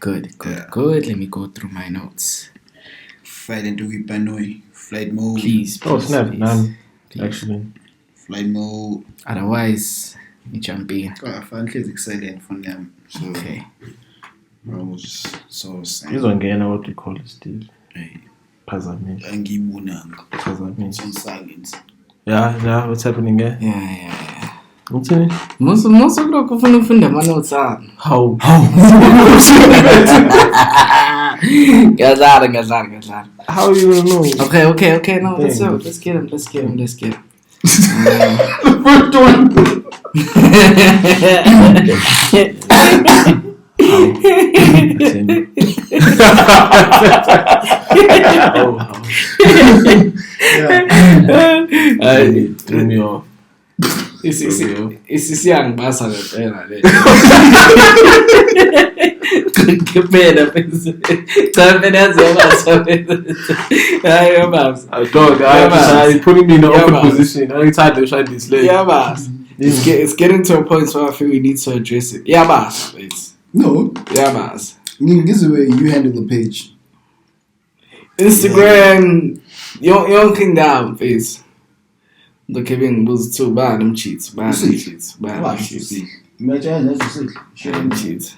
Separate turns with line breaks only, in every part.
Good. Let me go through my notes.
Flight into Wipanoi. Flight mode.
Please.
Snap. None. Actually.
Flight mode.
Otherwise, you jump in.
I find it's exciting for them. So,
okay.
I was just so sad.
He's on Guyana, what we call it, Steve.
Hey.
Pazamil.
It's on silence.
Yeah, what's happening here?
Yeah.
What's in it?
Most of the kufuna ufunda notes are.
How?
Gazar.
How you gonna know?
Okay. No, let's get him.
The first one. Threw me off.
It's young bastard.
He's putting me in an awkward position. Every time they try this leg.
Yeah, boss. It's getting to a point where I feel we need to address it. Yeah, boss.
No.
Yeah, boss.
This is where you handle the page.
Instagram, young king down, please. The Kevin was too bad. Them cheats. Bad cheats.
Imagine that's it.
Shouldn't cheat.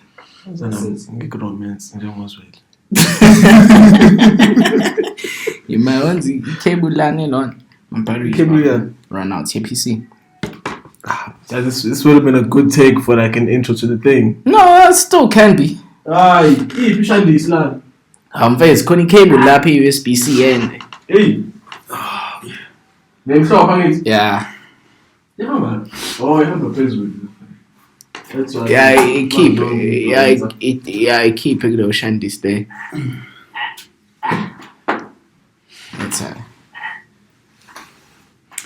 You might want to cable landing on. Run out TPC.
This would have been a good take for like an intro to the thing.
No, it still can be.
You should this land.
Face Connie cable lap USB-C end.
Hey.
Yeah.
Yeah, man. Oh, I have a Facebook. That's why.
I keep it ocean this day. That's it.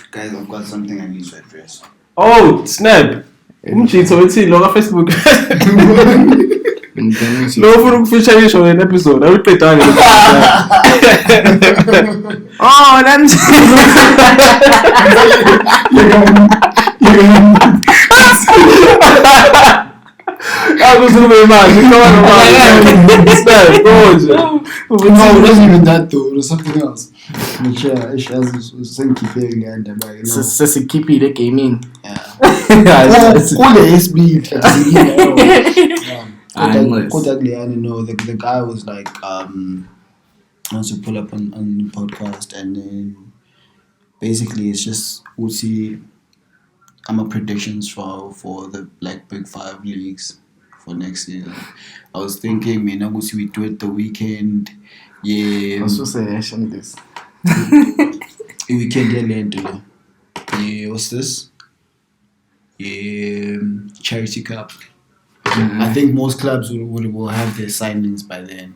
Guys, I've got something I need to address.
Oh, snap. So it's in Facebook. No, for featuring on an episode. I will play down.
Oh, that's.
I was going to be mad.
No, it wasn't even that though. It was something else. Which
keep it gaming.
The guy was like, wants to pull up on the podcast, and then basically it's just we'll see. Predictions for the like big 5 leagues for next year. I was thinking, we do it the weekend. Yeah.
I was supposed to say this.
Weekend, yeah. What's this? Yeah, Charity Cup. Mm-hmm. I think most clubs will have their signings by then.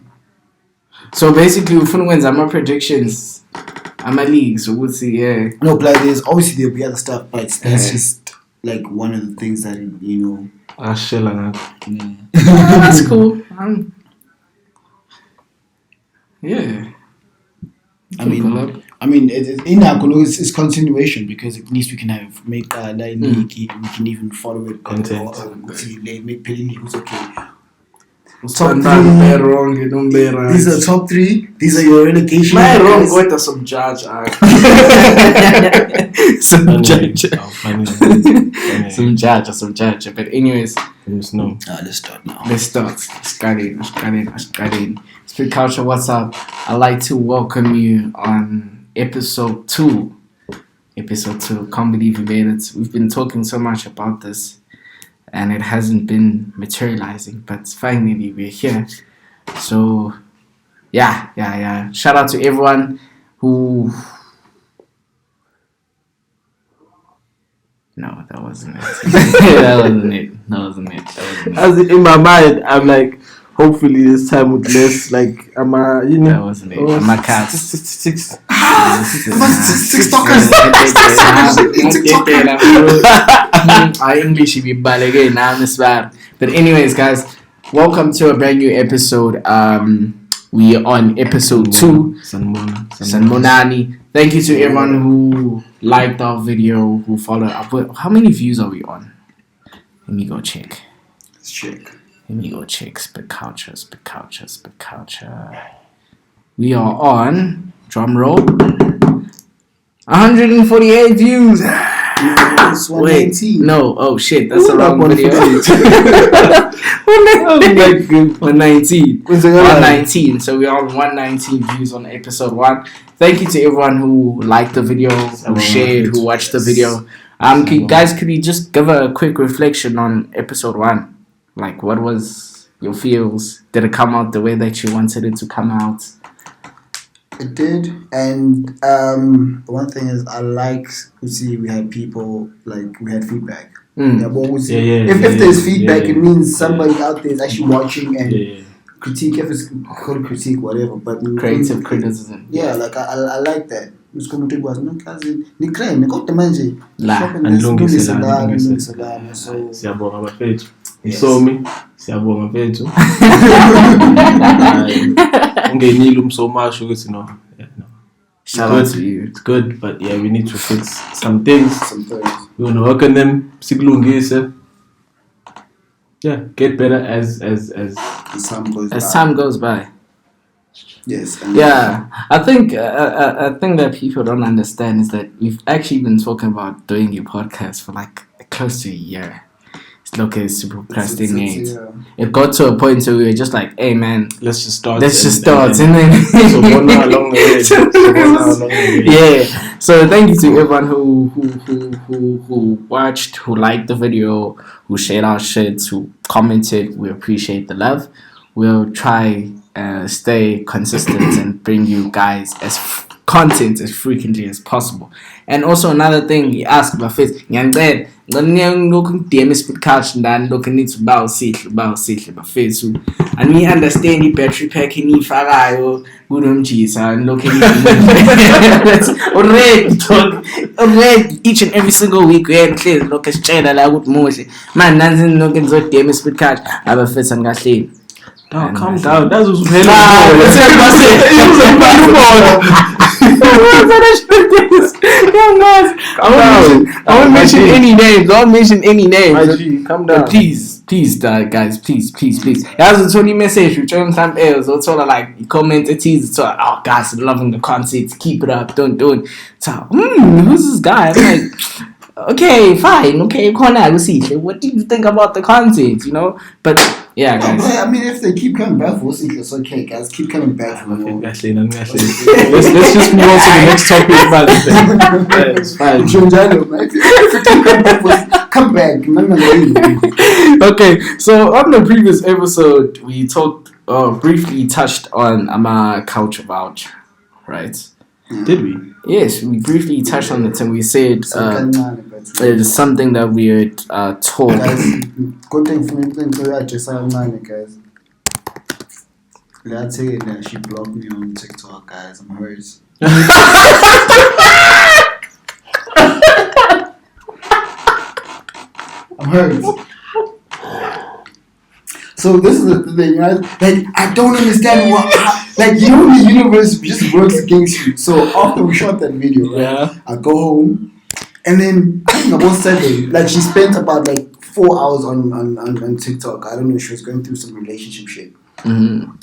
So basically, when's my predictions? I'm a league, so we'll see. Yeah.
No, but there's obviously there'll be other stuff, but that's just like one of the things that
That's cool. Yeah.
It's continuation because at least we can make league. We can even follow it.
Content.
Make Pelini who's okay.
Top 3.
These are top 3. These are your relegation.
Wrong. What are some judge? Some judge. But anyways,
no.
Let's start now.
Let's start. Let's get in. Street Culture, what's up? I'd like to welcome you on episode 2. Can't believe we made it. We've been talking so much about this, and it hasn't been materializing, but finally we're here. So yeah. Shout out to everyone who... No, that wasn't it. That wasn't it.
As in my mind, I'm like, hopefully this time with less like that
wasn't it. I'm a cat.
6
TikTokers.
Our English should be bad again. Now I'm bad. But anyways, guys, welcome to a brand new episode. We are on episode 2. Sanmonani. Thank you to everyone who liked our video, who followed up. How many views are we on? Let me go check.
Let's check.
Let me go check. Spit culture. We are on, drum roll, 148 views.
It's
Wait,
119.
no. Oh shit, that's the wrong video. 119. 119. So we're on 119 views on episode 1. Thank you to everyone who liked the video, who shared, who watched the video. Could you just give a quick reflection on episode 1? Like, what was your feels? Did it come out the way that you wanted it to come out?
It did, and one thing is I like to see we had people, like, we had feedback. If there's feedback, it means somebody out there is actually watching and critique, if it's called critique, whatever. But
creative criticism.
Yeah, like I like that.
Siyabonga bafethu. Isomi, siyabonga bafethu. Ungenile umsomasho ukuthi no.
Shout out to you.
It's good, but yeah, we need to fix some things. We want to work on them. Sikulungise. Yeah, get better as
time goes by.
Yes.
Yeah, I think that people don't understand is that we've actually been talking about doing a podcast for like close to a year. It's okay to procrastinate. It got to a point where we were just like, "Hey man,
let's just start."
And then
so one hour along the way.
Yeah. So thank you to everyone who watched, who liked the video, who shared our shit, who commented. We appreciate the love. We'll try stay consistent and bring you guys content as frequently as possible. And also another thing, you ask about face. And we understand the battery pack in ifakayo kunomjisa and looking already each and every single week we had clear look at channel la ukuthi muhle man nansi nonke ngizodema speed card abafethu angahleli.
No, calm down. That's what's
I won't mention any names.
Calm down.
But please, guys, please. That's a 20 message. We turn some else. Or sort of like comment a tease. So, oh, guys, I'm loving the content. Keep it up. Don't do it. So, who's this guy? I'm like, okay, fine. Okay, what do you think about the content? You know, but. Yeah, guys.
I mean, if they keep coming back for Sihle, it's okay, guys. Keep coming back for more.
Let's just move on to the next topic, man. It's fine.
Come back.
Okay, so on the previous episode, we talked, briefly touched on our culture voucher, right?
Did we?
Yes, we briefly touched on it and we said it is something that we had taught.
Guys, good thing for me, guys. Let's say that she blocked me on TikTok, guys. I'm hurt. I'm hurt. So this is the thing, right? Like, I don't understand like, you know, the universe just works against you. So after we shot that video, right, I go home, and then I think about Sunday, like, she spent about like 4 hours on TikTok. I don't know, she was going through some relationship shit.
Mm-hmm.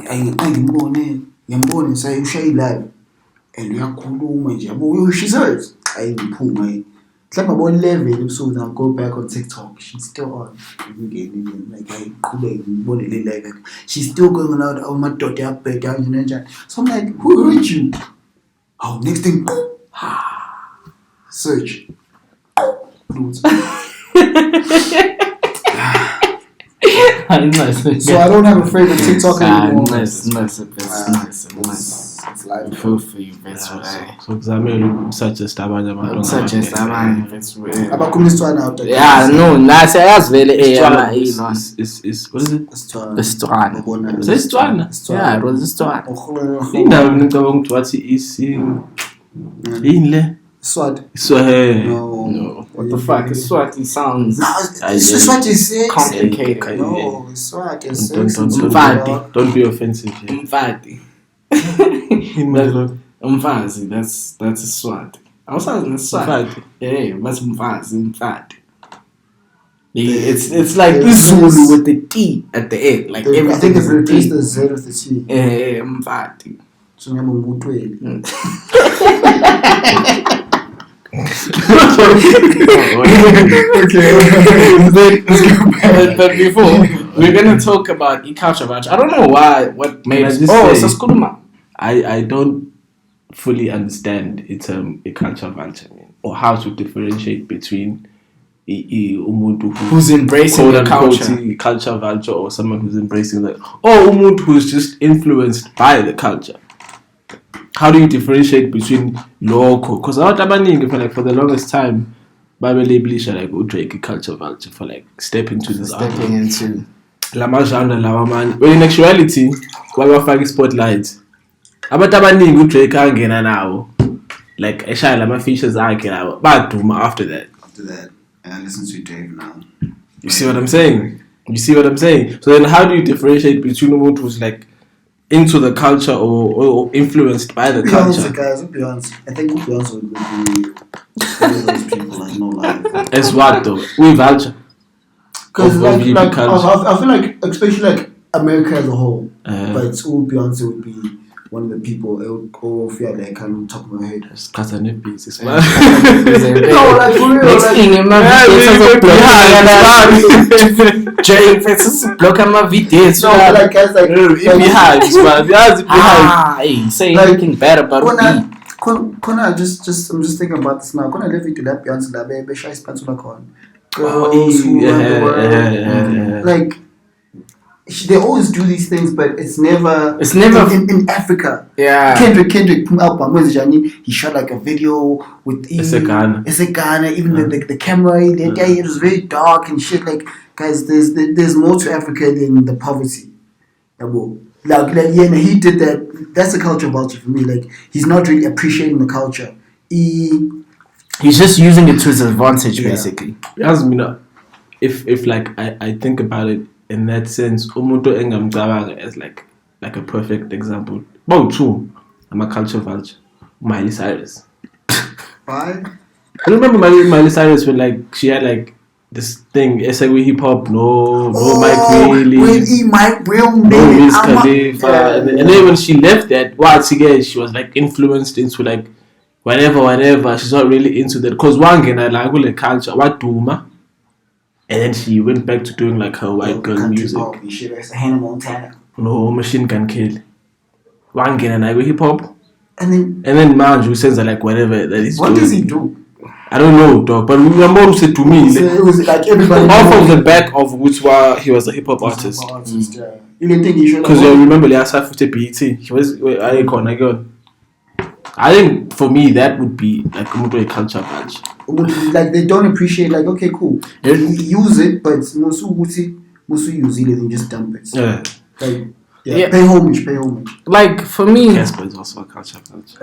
And she's hers. I pull my. It's like my one level, so now go back on TikTok. She's still on. Like, she's still going out. Oh, my daughter up down. So I'm like, who hurt you? Oh, next thing, search. So I don't have a favorite TikTok anymore.
Nice. It's like proof for you, that's right.
So examine such a stab.
Yeah, no, that's very
is what is it?
Istwana. Yeah, it was Istwana.
Swat.
No. What the fuck? Swati sounds.
Swat is
complicated.
No, Swat is
Don't be offensive.
Mfati. Mfazi, that's a Swati. I was saying Swati. Yeah, but Mfazi. It's like
there
Zulu
is-
with the T at the end. Like
I think
everything
it's
is a
replaced
T.
the Z of the T.
Mfati.
So I'm Mutwe.
But before we're gonna talk about culture vulture. I don't know what made
I
us.
just
Oh,
say-
so Skuluma.
I don't fully understand a culture vulture, or how to differentiate between umuntu
Who's embracing the culture?
culture vulture, or someone who's embracing the, or umuntu who's just influenced by the culture. How do you differentiate between local? Because for the longest time, Bible labelisha like Drake culture vulture for like stepping into this art.
Stepping into.
Lama genre lama man. When in actuality, wabafaka spotlight. Abantu abaningi uDrake angena nawo. Like eshaya lama features akhe lawo. Baduma after that.
After that, and I listen to Dave now.
You see what I'm saying? So then how do you differentiate between someone who's like into the culture or influenced by the culture?
Guys, Beyonce. I think Beyonce would be one of those people, like, no lie.
As what though? We vulture.
Because
Of
like,
people culture.
I feel like, especially like America as a whole,
Uh-huh.
but Beyonce would be one of the people. It would go feel like kind of top of my head.
Just cut a nip piece.
No, like for real.
Next
Like,
thing in my Jay faces block my videos.
no, but like guys, like,
Say
Like,
anything bad about me.
Kona, I'm just thinking about this now. Kona live into that Beyonce, that baby, shy spends on the con.
Oh,
Girls who run the world.
yeah.
Like, they always do these things, but it's never in Africa.
Yeah.
Kendrick album, he shot like a video with
It's a Ghana.
even the camera, it was very dark and shit. Like, guys, there's more to Africa than the poverty. Like yeah, he did that. That's a culture vulture for me. Like, he's not really appreciating the culture.
He's just using it to his advantage,
Yeah.
basically.
If like I think about it in that sense, umuntu engamcabanga as like a perfect example. Well, true. I'm a culture vulture. Miley Cyrus.
Why?
I remember Miley Cyrus when like she had like this thing, SAW hip hop, no Mike Really,
Mike Will,
no Wiz
I'm
Khalifa, and then when she left that, she was like influenced into like whatever. She's not really into that because wangena like culture, what duma, and then she went back to doing like her white girl music.
Pop, shit, it's Hannah Montana.
No Machine Gun Kelly. Wangena like hip hop,
And then
Manju says like whatever that is.
what
doing.
does he do?
I don't know, dog. But Ramon said to me,
So
like,
it was like everybody
off of the back of which was he was a hip hop artist.
Yeah. You didn't think he should
Because you remember last time with BET, he was I think for me that would be like a culture badge.
like they don't appreciate, like, okay, cool, use it, but musu use it and just dump it.
Yeah.
Like,
Yeah.
pay homage.
Like, for me,
Casper is also a culture badge.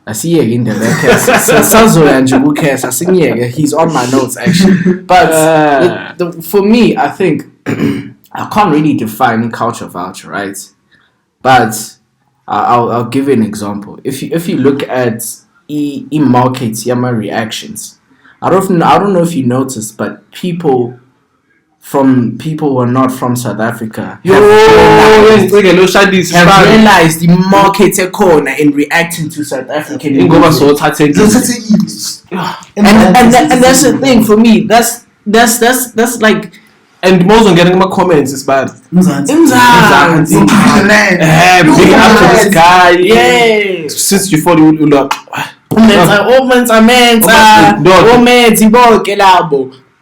asiyeke indaba yakhe sazoya nje kukhesa singiyeke, he's on my notes actually, but for me I think I can't really define culture vulture, right? But I'll give you an example. If you look at markets yama reactions, I don't know if you noticed, but people who are not from South Africa have realized the market ekhona in reacting to South African music. And that's the thing for me. That's like,
and most on getting my comments is bad.
Mzansi.
Big up to this guy.
Yeah.
Since you thought you look.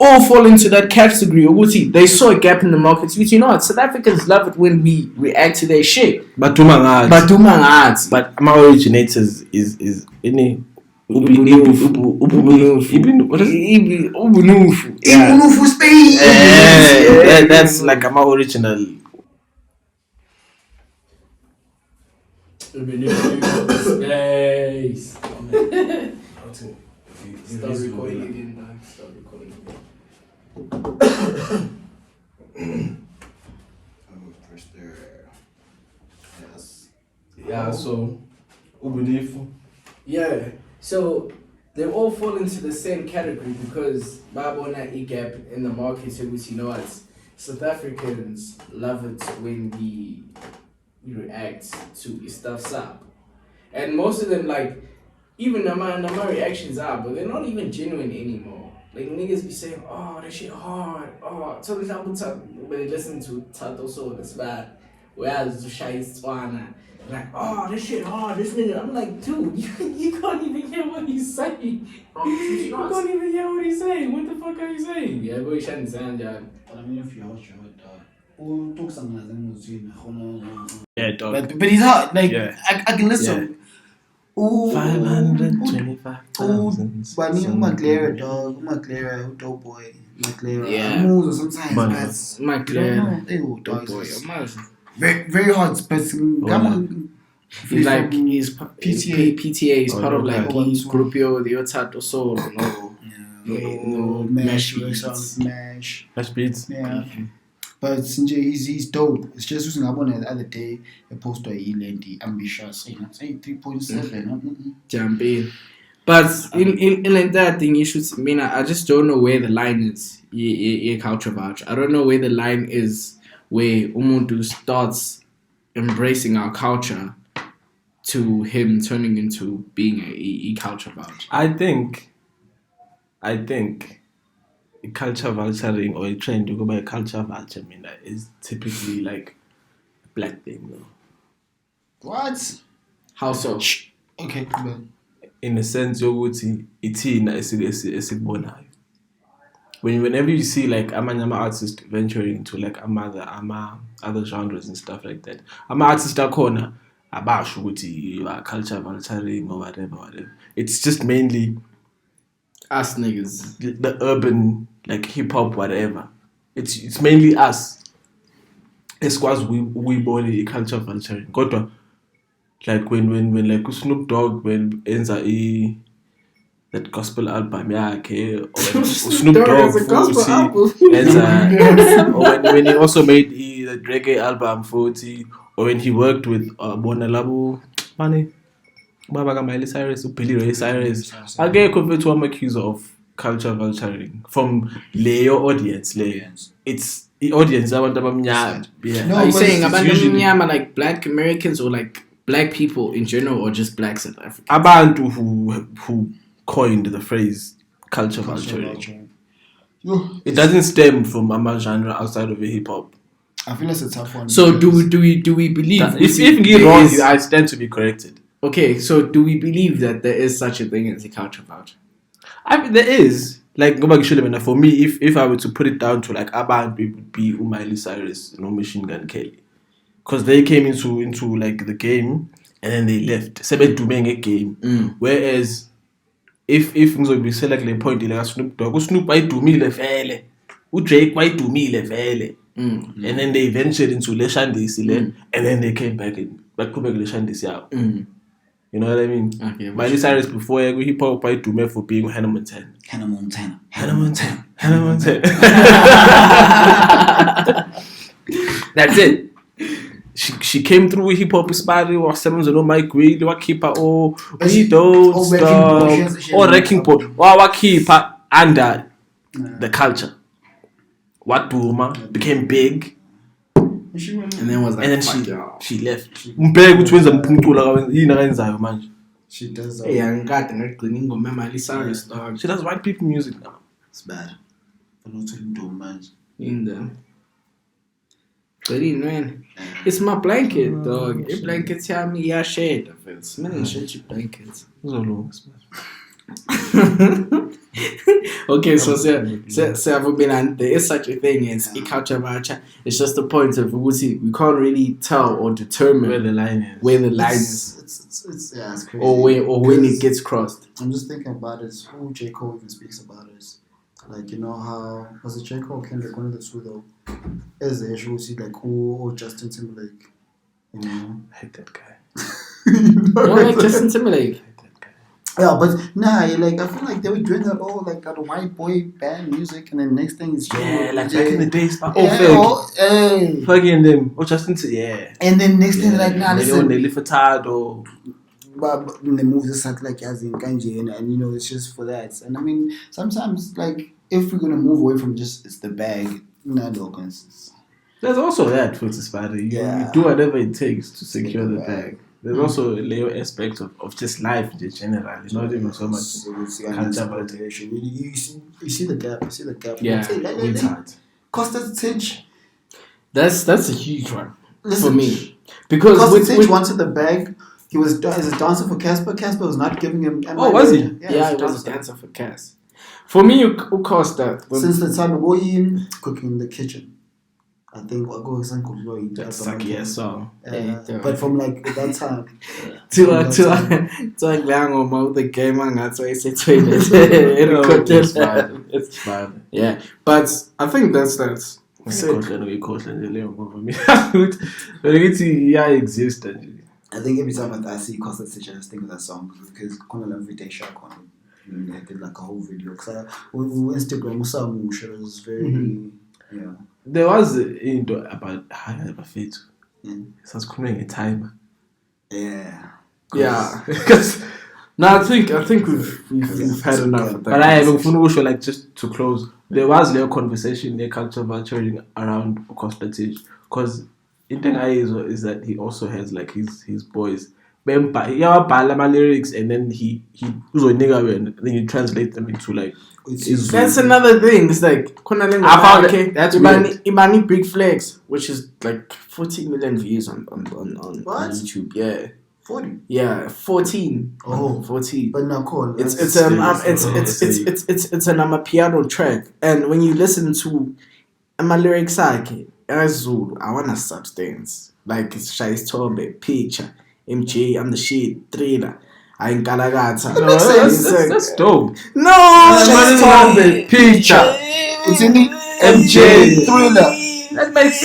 All fall into that category. They saw a gap in the market. You know what? South Africans love it when we react to their shit.
But
my
originators is any that's like my original.
Stop recording again, dog. Stop recording again.
Yeah, so Ubunifu.
Yeah. So they all fall into the same category because babona a gap in the market. So you know what, South Africans love it when we react to his stuff's up, and most of them like even my reactions are, but they're not even genuine anymore. Like niggas be saying, oh that shit hard, oh so this album but they listen to Tato Soul, it's bad. Whereas Shai Swana, like, oh this shit hard, this nigga. I'm like, dude, you can't even hear what he's saying. You can't even hear what he's saying. What the fuck are you saying? Yeah, boy, shouldn't sound John.
But I mean, if you watch it,
Yeah, dog.
but he's hard. Like
Yeah.
I can listen. Ooh,
525,000.
but me, Maclera, dog, Maclera, dope boy, Maclera.
Yeah.
Moves sometimes,
But-
but
My clear.
dope
Boy,
boy.
imagine.
Very, very hard. But come on,
He's like he's
PTA.
PTA is part of like
yeah.
his Grupio, the Tato Soul, no
Mash,
beats.
Mash.
Mash beats.
Yeah. But Sinjay, he's dope. It's just using up on the other day a post to Elendy ambitious. Say 3.7.
Jump in. But in that thing, you should. I mean, I just don't know where the line is. Culture voucher. I don't know where the line is where Umuntu starts embracing our culture to him turning into being a culture voucher.
I think a culture vulturing or a trend to go by a culture vulture, I mean, is typically like a black thing, though.
What?
How so?
Okay, but
In a sense, yoguthi ithina esikubonayo. Whenever you see like amanye artists venturing into like other genres and stuff like that, artists akhona abasho ukuthi you are culture vulturing or whatever. It's just mainly
Us niggas.
the urban like hip hop whatever. It's mainly us. Esquas we born a culture vulturing. Kodwa like when like Snoop Dogg when enza that gospel album yakhe or when Snoop Dogg or when he also made the reggae album 40 or when he worked with Bonalabu Money Baba Miley Cyrus Billy Ray Cyrus akekho mfethu wama-accuse of culture vulturing from Leo audience. It's the audience abantu abamnyama. Yeah.
No,
Are you
but
saying
it's
about
usually-
Nyama like black Americans or like black people in general or just black South Africans?
Abantu who coined the phrase culture vulturing.
Yo,
It doesn't stem from a genre outside of hip hop.
I feel it's a tough one.
So do we believe
If
there
you're wrong,
is-
I stand to be corrected.
Okay, so do we believe that there is such a thing as a culture voucher?
I mean, there is like for me, if I were to put it down to like abantu, it would be Miley Cyrus, Machine Gun Kelly, because they came into like the game and then they left. Sebedume a game. Whereas if ngizobe select le point like Snoop Dogg, Snoop ayidumile vele, Drake ayidumile vele. And then they ventured into Leshandisi and then they came back in baqhubeka Leshandisi yabo. You know what I mean?
Okay.
Miley Cyrus before hip hop ayidumile for being Hannah Montana.
Hannah Montana.
That's it. She came through with hip hop Spari or Simmons and Mike Wheely, what keep her we don't stop or wrecking ball. What keep her under the culture. What Duma became big
And then was like,
and then
fuck y'all.
she left. Mbeki uthi wenza mphumculo yini akayenzayo manje.
She does.
Hey, angikade ngagcina ingoma Miley Cyrus dog.
She does white people music now.
It's bad. But not to do much.
In the man. It's my blanket, dog. Your blankets tell me yeah shade of it. Smelling shit your blankets. Okay, so there is such a thing as a culture voucher. It's just the point of we can't really tell or determine
Where the line is.
It's crazy.
or when it gets crossed.
I'm just thinking about it. Who J. Cole even speaks about it. Like, you know how was it J. Cole or Kendrick, one of the two though? As the issue, see like who or Justin Timberlake. You know?
I hate that guy.
You don't like Justin Timberlake?
Yeah, but nah, like I feel like they were doing that all like that white boy band music, and then next thing is
Yeah, like back in the days, but
hey.
fucking them. Oh, Justin, yeah.
And then next thing like nah,
they
listen,
live for tired or
but the moves are like as in kanji, and you know it's just for that. And I mean sometimes like if we're gonna move away from just it's the bag,
There's also that for Spider. You do whatever it takes to secure the bag. There's also a layer aspect of just life in general. It's not even so much culture, but
you see the gap. You see the gap.
Yeah, it's hard.
Costa's Titch.
That's a huge one
Listen,
for me because
Costa's Titch wanted the bag. He was as a dancer for Casper. Casper was not giving him.
Was he?
Yeah, he was a dancer for Cass. For me, who Costa
since the time of going cooking in the kitchen. I think what goes on could
that's like a song.
But from like that time
to like Lango the game on that's why I say
it's fine.
Yeah, but I think that's
yeah, existed.
I think every time I see Costa Stitch I just think of that song because every day Shark on I did like a whole video because Instagram was very yeah.
There was about Fit. So I was calling a timer.
Yeah.
Because no, I think we've had enough of that.
But I have like just to close. There was a little conversation in culture vulturing around Costa Titch because the thing is that he also has like his boys. He my lyrics and then he and then you translate them into like
that's another thing. It's like
I found that's
Imani Big Flex, which is like 14 million views on YouTube. Yeah.
40.
Yeah, 14.
Oh,
14.
But now cool.
It's an piano track, and when you listen to my lyrics, I want a substance like it's Shai's Tombe picture. MJ, I'm the shit, thriller. I ain't Galagata.
No, that's dope.
No,
picture.
It's in the
MJ
thriller.
That makes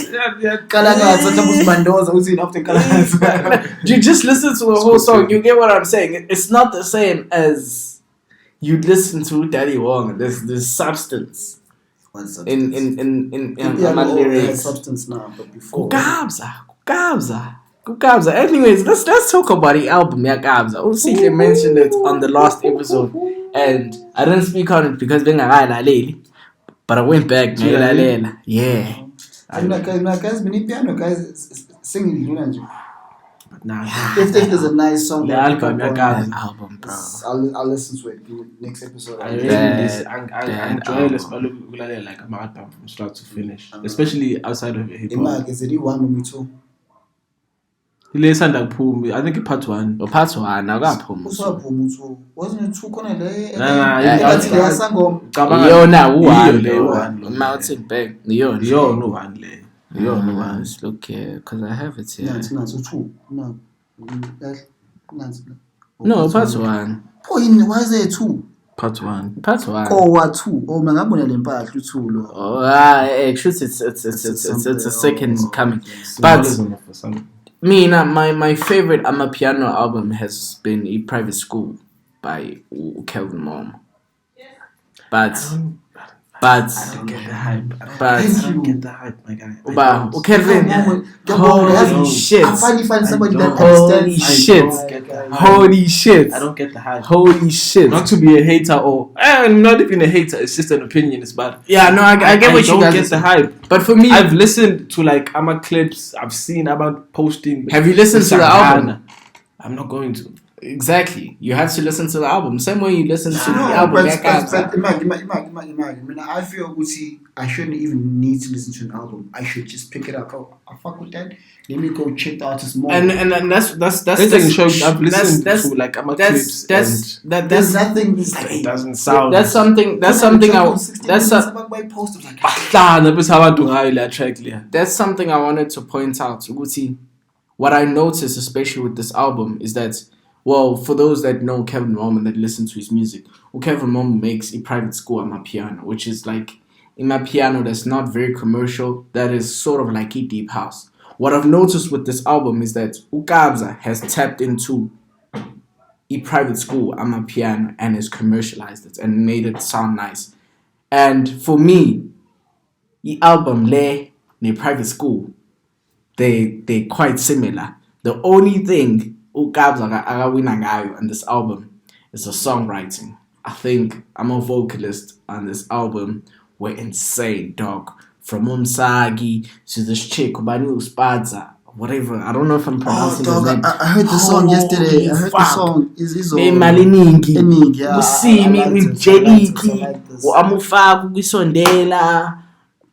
You just listen to the whole song. You get what I'm saying. It's not the same as you listen to Daddy Wong. There's substance.
What substance?
In
my lyrics. Substance now, but before.
Gabza. Anyways, let's talk about the album, yeah, Gabza. Sihle mentioned it on the last episode, and I didn't speak on it because being a but I went back, yeah.
Guys, many piano guys singing, you know.
But now,
if there's a nice song,
the album, bro.
I'll listen to it next episode.
I enjoy listening like a album from start to finish, especially outside of hip hop.
Is it one or me too?
I think part 1.
Part 1, I got
wasn't it 2 corner there?
Mountain back. Let's look here, because I have it here. No, part 1.
Why is there 2?
Part 1.
Oh, what 2? Oh, man, I'm going to part 2.
Oh, actually, it's a second coming. But me, my favorite Amapiano album has been A Private School by Kelvin Mom. But
I don't get the hype. I don't get the hype, my guy.
But Kelvin, holy shit!
I finally find somebody that
Holy shit!
I don't get the hype.
Holy shit!
Not to be a hater or not even a hater. It's just an opinion. It's bad.
Yeah, no, I get what you guys.
I don't get the hype.
But for me,
I've listened to like Ama clips. I've seen about posting.
Have you listened to the album?
I'm not going to.
Exactly. You have to listen to the album. Same way you listen to the album.
But I feel I shouldn't even need to listen to an album. I should just pick it up. Oh, I fuck with that. Let me go check the artist more.
And that's
I've listened to like Ama clips.
There's nothing.
It doesn't sound.
That's something I wanted to point out. What I noticed, especially with this album, is that, well, for those that know Kevin Mom and that listen to his music, Kevin Mom makes A Private School on my piano, which is like in my piano that's not very commercial, that is sort of like a deep house. What I've noticed with this album is that Ukabza has tapped into A Private School on my piano and has commercialized it and made it sound nice. And for me, the album Le Ne Private School, they're quite similar. The only thing uKabza akawina ngayo on this album is the songwriting. I think I'm a vocalist on this album. We're insane, dog. From Umsagi to this chick, Ubani Uspadza, whatever. I don't know if I'm pronouncing his name.
I heard the song yesterday. I heard the song. Is
Maliningi.
Yeah,
We see me with Jeliki, Amufaku, Wisondela,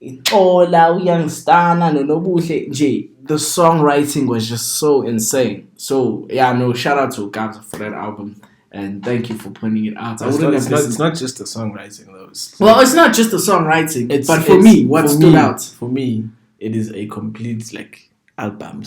Itola, Uyangstana, Nobuhle. J. The songwriting was just so insane. So, yeah, no, shout out to Gabs for that album. And thank you for pointing it out.
It's not just the songwriting though.
It's not just the songwriting. But for me, what stood out?
For me, it is a complete album,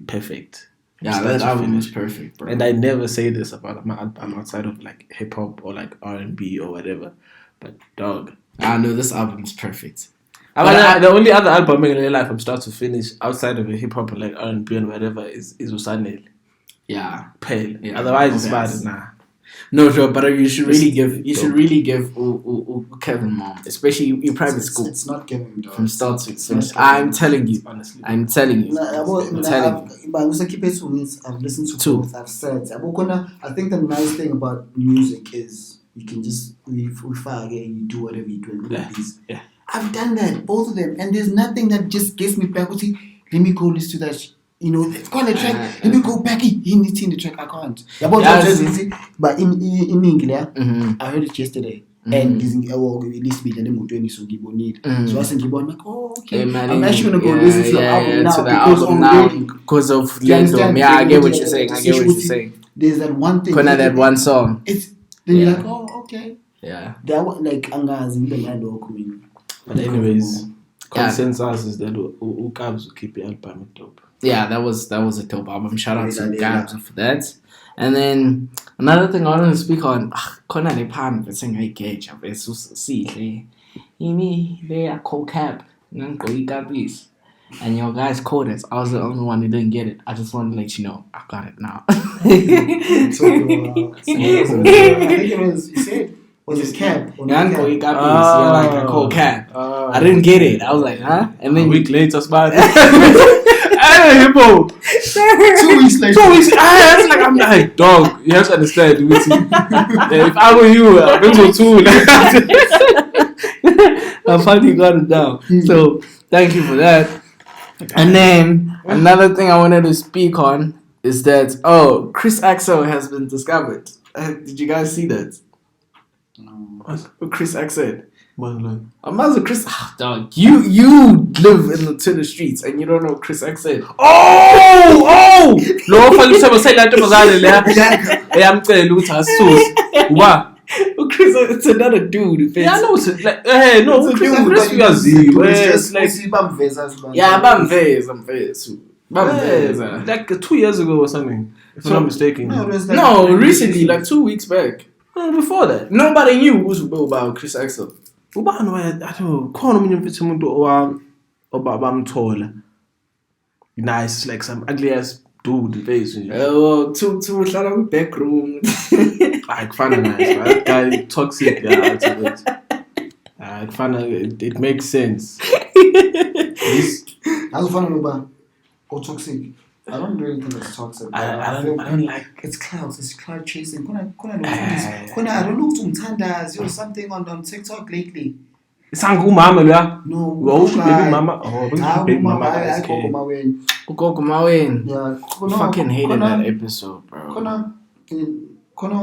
perfect.
Yeah, that album is perfect, bro.
And I never say this about my album outside of hip hop or R&B or whatever. But dog,
I know this album is perfect.
The only other album in my life from start to finish outside of hip hop and R&B and whatever is Usanele.
Yeah,
Pale. Yeah, otherwise it's bad. Nah.
No, sure, but you should really give Kevin Mom, especially in private school.
It's not giving dog.
From start to finish. I'm telling you, honestly. I'm telling you.
I've listened to
Two.
both. I've said. I think the nice thing about music is you can just we fire and you do whatever you do.
Yeah.
I've done that, both of them, and there's nothing that just gets me back. Let me go listen to that. It's called a track. Let me go back. He needs in the track. I can't. But in English, I heard it yesterday. And this released me the name of 20 so Gibo need. So I think I'm like, oh, okay. I'm actually gonna go listen to the album now
because of Lendo. Yeah, I get what you're saying.
There's that one thing.
That one song.
Then you're like, oh, okay.
Yeah.
That one Angazi the
But anyways, consensus is that Ukabs will keep the album dope.
Yeah, that was a dope album. Shout out to Gabs for that. And then another thing I wanted to speak on, Khona le phambi bese ngayigage bese Sihle. Yimi they are co-cap ngangqoyikapisi. And your guys called it. I was the only one who didn't get it. I just wanted to let you know I got it now.
I think it was you said was it cap?
Ngangqoyikapisi like a co-cap. I didn't get it. I was like, huh? And then
a week later, Hey, bro.
2 weeks later.
I'm like, dog, you have to understand. If I were you, I've been so too.
I finally got it down. So, thank you for that. And then, another thing I wanted to speak on is that, Chris Axel has been discovered. Did you guys see that?
No.
Chris Axel.
Chris,
dog, you live in the streets and you don't know Chris Axel.
No, fanele say that ntombazane leya eyamcela ukuthi asisuze. Wa?
Chris, it's another dude.
Yeah, no, it's like no, Chris uyaziwa.
Bamveza.
Like 2 years ago or something, if I'm not mistaken.
No, recently, like 2 weeks back.
Before that,
nobody knew who's about Chris Axel.
Ubani khona omunye mfethu umuntu obamthola nice like some ugly ass dude face
to hlala kwi back room
kufana nice that guy toxic kufana it makes sense.
Azufana noba toxic. I don't really think it's toxic.
I don't like
it's clouds. It's cloud chasing. I don't know Simthandile or something on TikTok lately.
Mama, yeah.
No.
Baby mama. Baby mama.
Ugogo Mawen. Yeah. Fucking hated that episode, bro.
Kono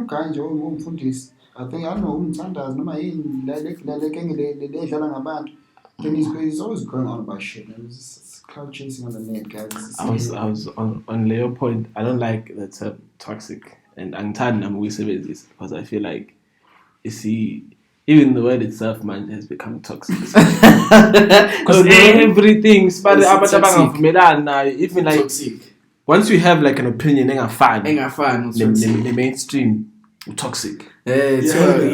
guy nje umfundisi. I think I know Simthandile noma yini le gang le dlala ngabantu. Then he's always going on about shit. It's cloud chasing on the net, guys.
I was on Leo point. I don't like the term toxic, and angithandi nami ukuyisebenzisa because I feel like even the word itself, man, has become toxic. Because everything, even like toxic. Once you have like an opinion, the mainstream toxic.
You're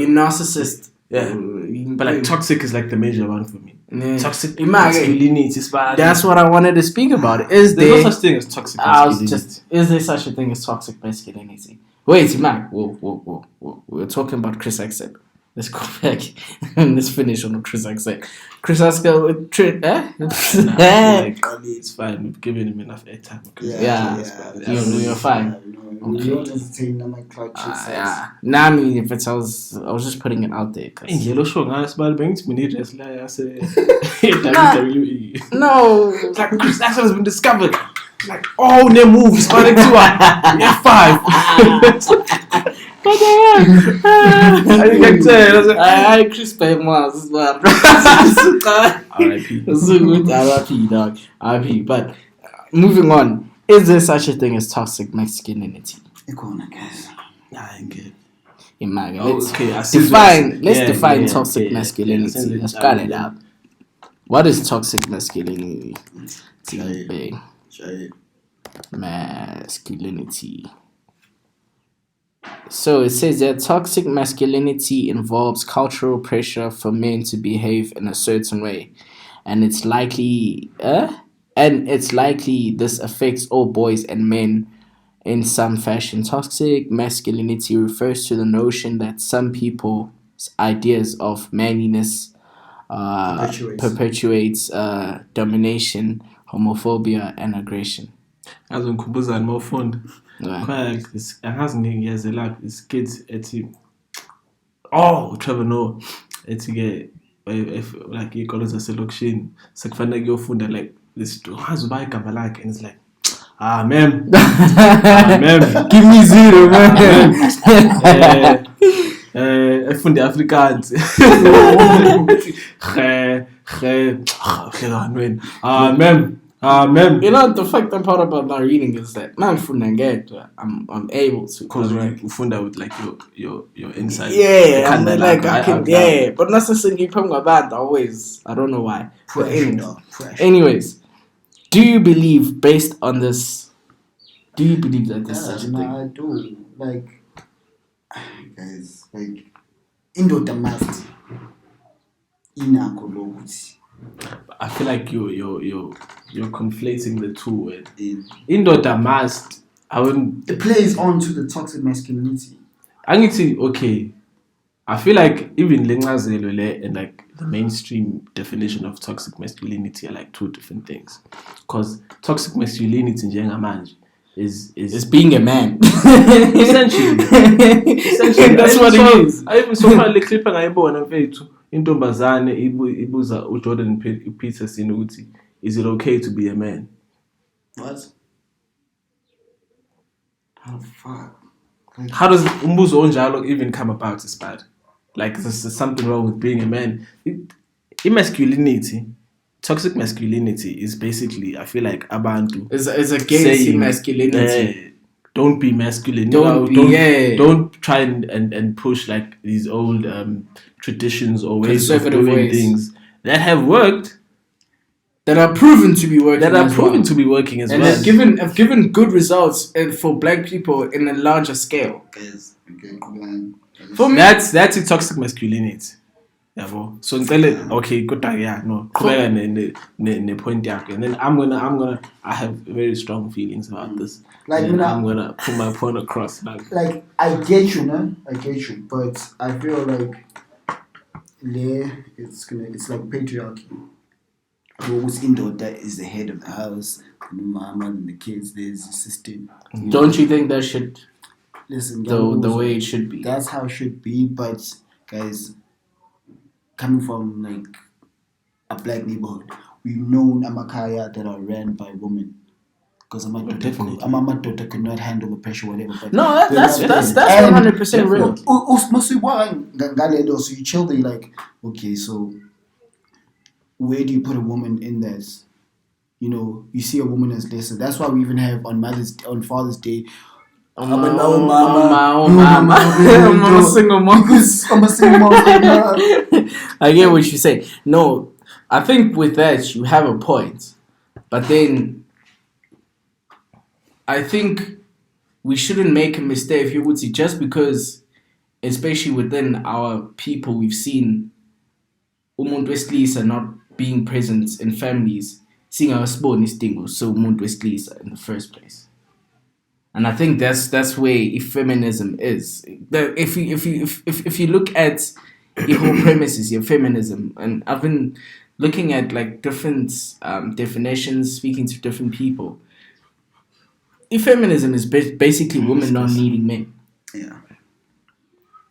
narcissist.
Yeah, but like toxic is like the major one for me.
Yeah.
Toxic
masculinity is bad. That's what I wanted to speak about. There's
no such thing as toxic masculinity.
Is there such a thing as toxic masculinity? Wait, Mac. Whoa. We're talking about Chris Axel. let's go back and let's finish on what Chris said. Chris Asker with
It's fine. We've given him enough airtime.
You're fine.
We don't entertain them like clutches.
Nah, I mean, if it's, I was just putting it out there.
In yellow show, guys, but banks we need wrestler. I say WWE.
No,
It's like Chris Action has been discovered. Like, oh, their move is fighting to F5. What the hell? I can tell.
I Chris Paymas as well.
R.I.P.
So good, R.I.P. dog, R.I.P. But moving on, is there such a thing as toxic masculinity?
Guys.
I ain't good.
Imagine.
Okay,
Let's define toxic masculinity. Let's cut it out. What is toxic masculinity? Masculinity. So it says that toxic masculinity involves cultural pressure for men to behave in a certain way, and it's likely this affects all boys and men in some fashion. Toxic masculinity refers to the notion that some people's ideas of manliness perpetuates domination, homophobia, and aggression.
As on Kubuza and more fun. Quite this years like this kids Trevor Noah get if like you call it a selection so find like your phone like this has buy like and it's like ma'am
Give me zero, man.
I found the Afrikaans ma'am.
You know the fact part about my reading is that man I'm able to
because you found out with like your insight.
Yeah, I mean, like I can but not necessarily from about always. I don't know why. But anyways, do you believe based on this? Do you believe that this is such a thing?
I do. Like, guys, like indoda must inakho lokuthi.
I feel like you're conflating the two. Indoda must. I wouldn't.
It plays on to the toxic masculinity.
I need to. Okay. I feel like even Lengazelo and like the mainstream definition of toxic masculinity are like two different things. Because toxic masculinity in Jenga is
being a man.
Essentially.
That's what it is.
I even saw my clip and I bought on Facebook. Intombazane ibuza uJordan Peterson ukuthi is it okay to be a man?
What? Oh fuck.
How does umbuzo onjalo even come about as bad? Like there's something wrong with being a man. Masculinity, toxic masculinity is basically, I feel like abantu
is against masculinity.
Don't be masculine. Don't try and push like these old traditions or ways of doing things that have worked,
that are proven to be working,
as
and
well,
have given good results for black people in a larger scale.
For me, that's a toxic masculinity. So okay, good no. Ne point and then I have very strong feelings about this.
Like
I'm gonna put my point across.
Like I get you, but I feel like it's like patriarchy. Who's that is the head of the house, the mama and the kids. There's a system.
Don't you think that should?
Listen,
the way it should be.
That's how it should be, but guys, coming from like a black neighborhood, we've known amakaya that are ran by women. Because a daughter cannot handle the pressure, whatever. But
no, that's 100% real.
So you chill there, like, okay, so where do you put a woman in this? You know, you see a woman as lesser. That's why we even have on Father's Day. I'm a
single mom.
I'm a single mom.
I get what you say. No, I think with that you have a point, but then I think we shouldn't make a mistake if you would see just because, especially within our people, we've seen umuntu wesilisa not being present in families, seeing our spawn is so umuntu wesilisa in the first place. And I think that's where feminism is. If you look at the whole premise is your feminism, and I've been looking at like different definitions, speaking to different people. Feminism is basically women not needing men.
Yeah.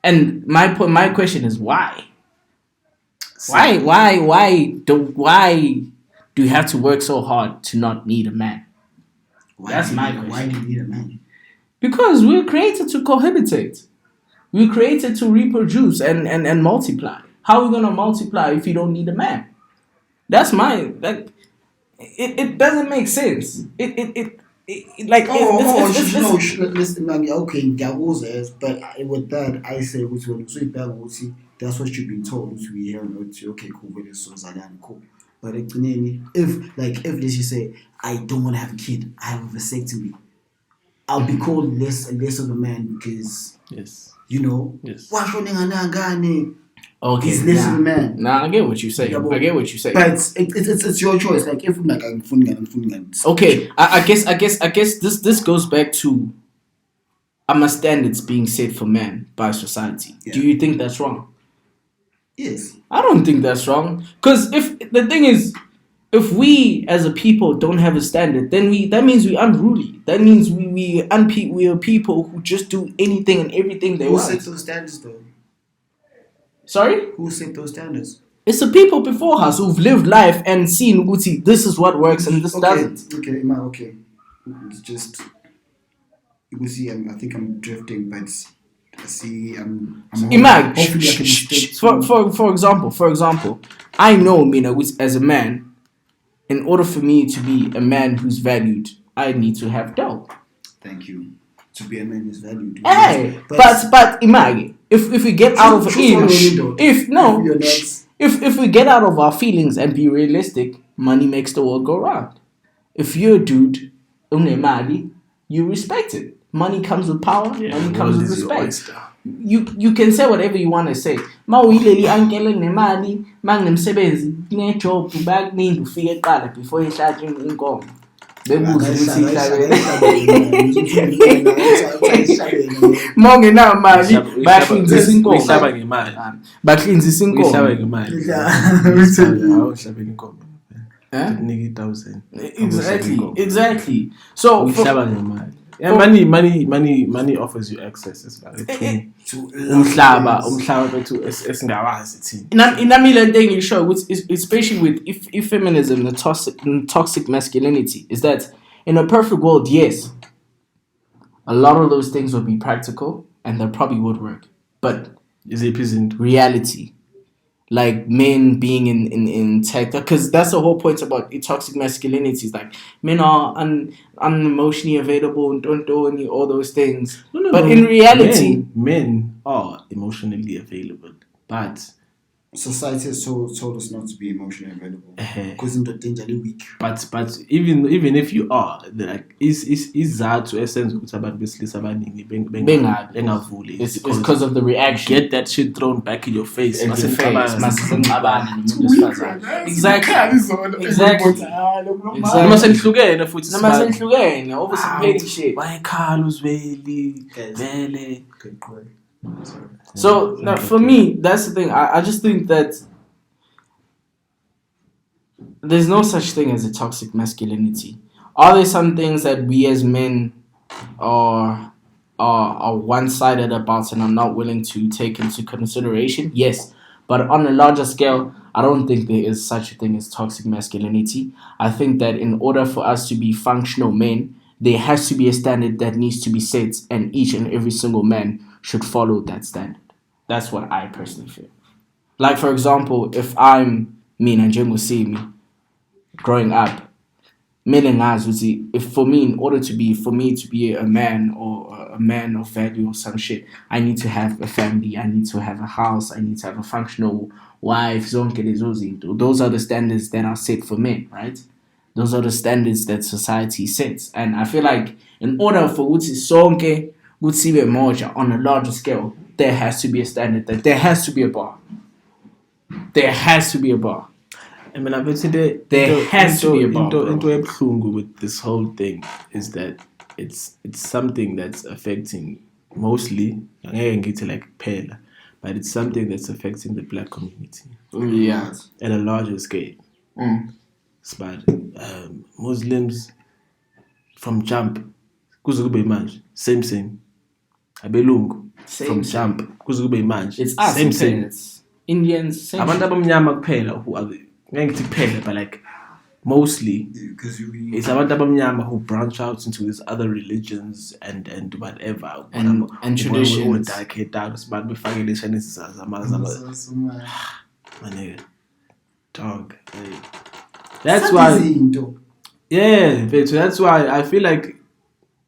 And my question is why? Why do you have to work so hard to not need a man? That's my question.
Why do you need a man?
Because we're created to cohabitate. We're created to reproduce and multiply. How are we gonna multiply if you don't need a man? That's it doesn't make sense.
Listen, okay, ngiyakuzwa, but with that, I say, that's what you've been told to be here. Okay, cool, cool. But if let's just say, I don't want to have a kid, I have a vasectomy, I'll be called less of a man because,
yes.
Yes.
Okay,
he's less of a man.
Nah, I get what you say.
Yeah,
I get what you say.
But it's your choice. Like if I'm funding.
Okay, I guess this goes back to standards being set for men by society. Yeah. Do you think that's wrong?
Yes.
I don't think that's wrong. Because if the thing is, if we as a people don't have a standard, then that means we're unruly. That means we are people who just do anything and everything they want.
Who set those standards though?
Sorry?
Who set those standards?
It's the people before us who've lived life and seen, this is what works and this doesn't.
Okay. It's just, you see, I think I'm drifting, but I see, hopefully I can stick
for example, I know, as a man, in order for me to be a man who's valued, I need to have dough.
Thank you. To be a man who's valued.
Hey, but imagine if we get out of if we get out of our feelings and be realistic, money makes the world go round. If you're a dude, you respect it. Money comes with power. Money comes with respect. You can say whatever you want to say. Before you start drinking income. Exactly. So
money offers you access as well.
Thing you show, especially with if feminism, the toxic masculinity, is that in a perfect world, yes, a lot of those things would be practical and they probably would work. But
is it present
reality? Like men being in tech, because that's the whole point about toxic masculinity. Is like men are unemotionally available and don't do all those things. But in reality,
men are emotionally available, but
society has told us not to be emotionally available because in the danger weak.
But even if you are, like is that to essence abantu besilisa abaningi bengavuli.
It's because of the reaction.
Get that shit thrown back in your face.
Exactly. Over some petty shit.
Why Carlos Vele?
So now, for me, that's the thing. I just think that there's no such thing as a toxic masculinity. Are there some things that we as men are one-sided about and are not willing to take into consideration? Yes, but on a larger scale, I don't think there is such a thing as toxic masculinity. I think that in order for us to be functional men, there has to be a standard that needs to be set, and each and every single man should follow that standard. That's what I personally feel. Like, for example, if I'm me and Jim will see me growing up, if for me, in order for me to be a man or a man of value or some shit, I need to have a family, I need to have a house, I need to have a functional wife. Those are the standards that are set for men, right? Those are the standards that society sets. And I feel like in order for Sonke Moja on a larger scale, there has to be a standard, that there has to be a bar. There has to be a bar.
I mean, I bet today
there has to be a bar.
With this whole thing is that it's something that's affecting mostly, like pela, but it's something that's affecting the black community
Yeah.
at a larger scale. But Muslims from jump, kuze kube manje, same. Abelungu from jump, kuze kube manje,
it's us, same. It's Indians, same.
Abantu abamnyama kuphela who are ngeke ngithi kuphela, but like mostly it's abantu abamnyama who branch out into these other religions and whatever
and traditions.
But befake leshane sizama manega dog. That's why. Yeah, so that's why I feel like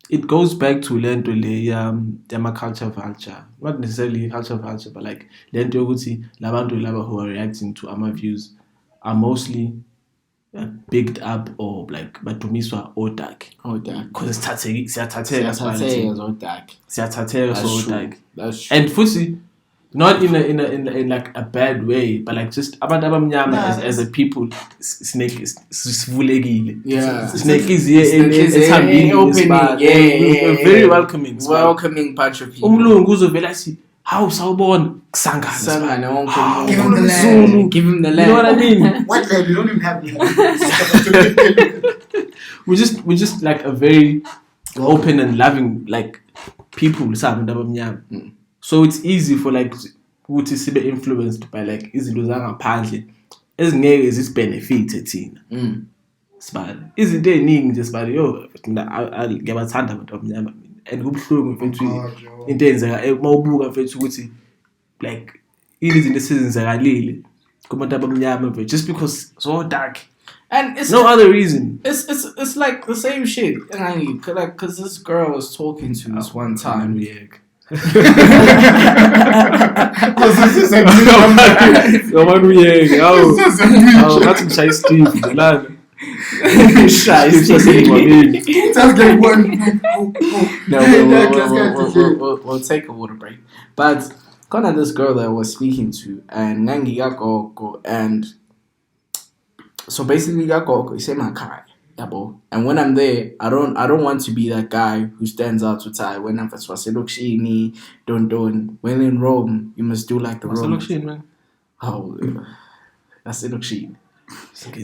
it goes back to lento le culture vulture. Not necessarily culture vulture, but like lento yokuthi labantu laba who are reacting to our views are mostly picked up or like badumiswa odak. Because siyathatheka so odak.
That's true.
And futhi not in like a bad way, but like just abantu abamnyama as a people snake sivulekile.
Yeah.
Snake is here ethambile
opening.
We're very
welcoming bunch of people.
Umlungu uzovela athi how sawubona kusangana
wonke
Give him the land.
Give him the land.
You know what I mean?
What land? We don't even have land.
we're just like a very open and loving like people sabantu abamnyama. So it's easy for like ukuthi sibe influenced by like izinto zangaphandle ezingeke zisibenefit thina. Sibali izinto eziningi nje sibali yo ngiyabathanda abantu abamnyama and kubhlungu mfethu into eyenzeka mawubuka mfethu ukuthi like izinto esizenzakalile kubantu abamnyama mfethu just because so dark.
And it's
no other reason.
It's like the same shit. And cause this girl was talking to this one time. We'll take a water break. But kind of this girl that I was speaking to, and Nangi Yakoko, and so basically Yakoko is in my car. And when I'm there, I don't want to be that guy who stands out to tie. When I'm don't. When in Rome, you must do like the Romans. Man? Oh, that's Sedokshine.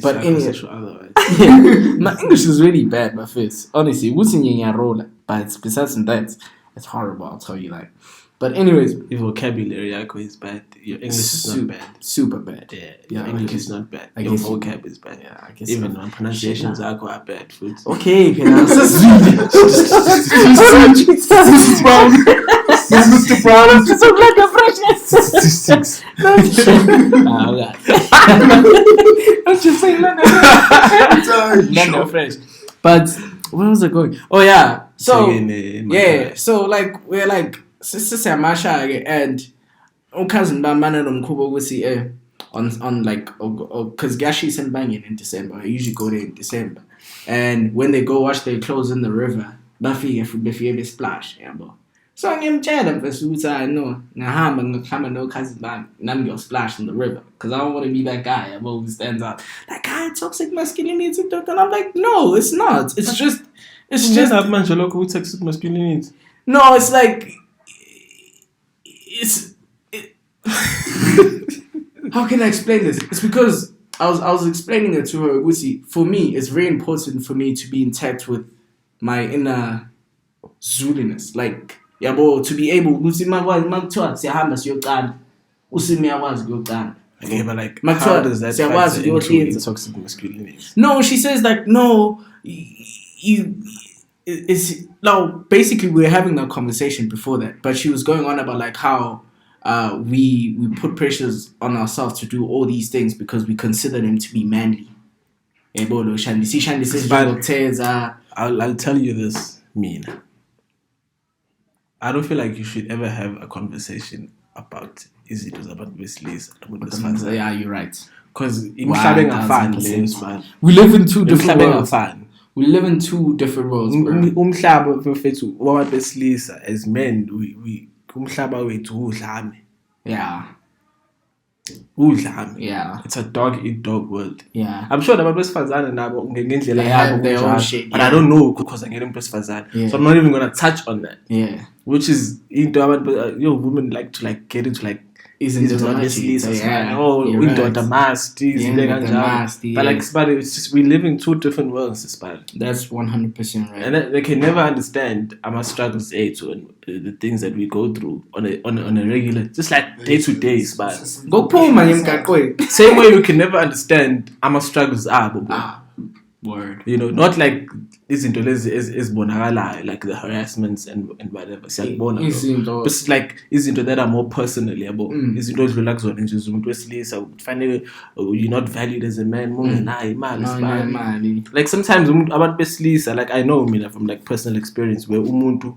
But anyway, my English is really bad, my face. Honestly, what's in your role? But besides that, it's horrible. I'll tell you that. But anyways,
your vocabulary is bad. Your English is not bad.
Super bad.
Yeah, your English is not bad. Your vocab is bad.
Yeah, I guess
even on pronunciations are bad.
Okay,
Mr. Brown.
It's like a freshness. I'm just saying no fresh. But where was I going? Oh yeah. So yeah. So like we're like Sister Masha and cousin Bamana Mncube ukuthi on like because Gashi is banging in December. I usually go there in December. And when they go wash their clothes in the river, Buffy splash, yeah, bro. So I'm telling them, I know. Now I'm no cousin bang. I'm gonna splash in the river because I don't want to be that guy. I'm always stands out like toxic masculinity. And I'm like, no, it's not. It's just
that man local toxic masculinity.
No, it's like how can I explain this? It's because I was explaining it to her. Gusi, for me, it's very important for me to be in touch with my inner Zuliness, like. Yeah, but to be able to see my wife,
okay, but like, how does that factor into toxic masculinity?
No, she says like, no, it's now basically we were having that conversation before that, but she was going on about like how we put pressures on ourselves to do all these things because we consider them to be manly.
I'll tell you this, Mina. I don't feel like you should ever have a conversation about is it was about Wesley's.
Yeah, you're right.
Because we
live in two different worlds. We live in two different worlds.
As men, we
yeah. Yeah.
It's a dog eat dog world.
Yeah.
I'm sure that they
have their own shit.
But I don't know because I'm getting Fazan. So I'm not even gonna touch on that.
Yeah.
Which is women like to like get into like
Izinto
besilisa
zamachitha,
sibani.
yeah,
Oh,
you're
indoda
right.
masti, izinto
Indoda
kanjalo.
masti,
But like
yeah.
sibani, it's just we live in two different worlds, sibani.
That's 100% right.
And they can never understand our struggles and the things that we go through on a regular, just like day to day, but
Go phuma emgaqweni.
same way you can never understand our struggles are,
Word.
you know, not like izinto lezi ezibonakalayo, like the harassments and whatever. Siyakubona, bro.
Izinto-
But it's like izinto that are more personal, yabo. Izinto odlula kuzona nje umuntu wesilisa kufanele you're not valued as a man, mungenayo imali, sibani.
Imali.
Like sometimes abantu besilisa, like I know mina from like personal experience where umuntu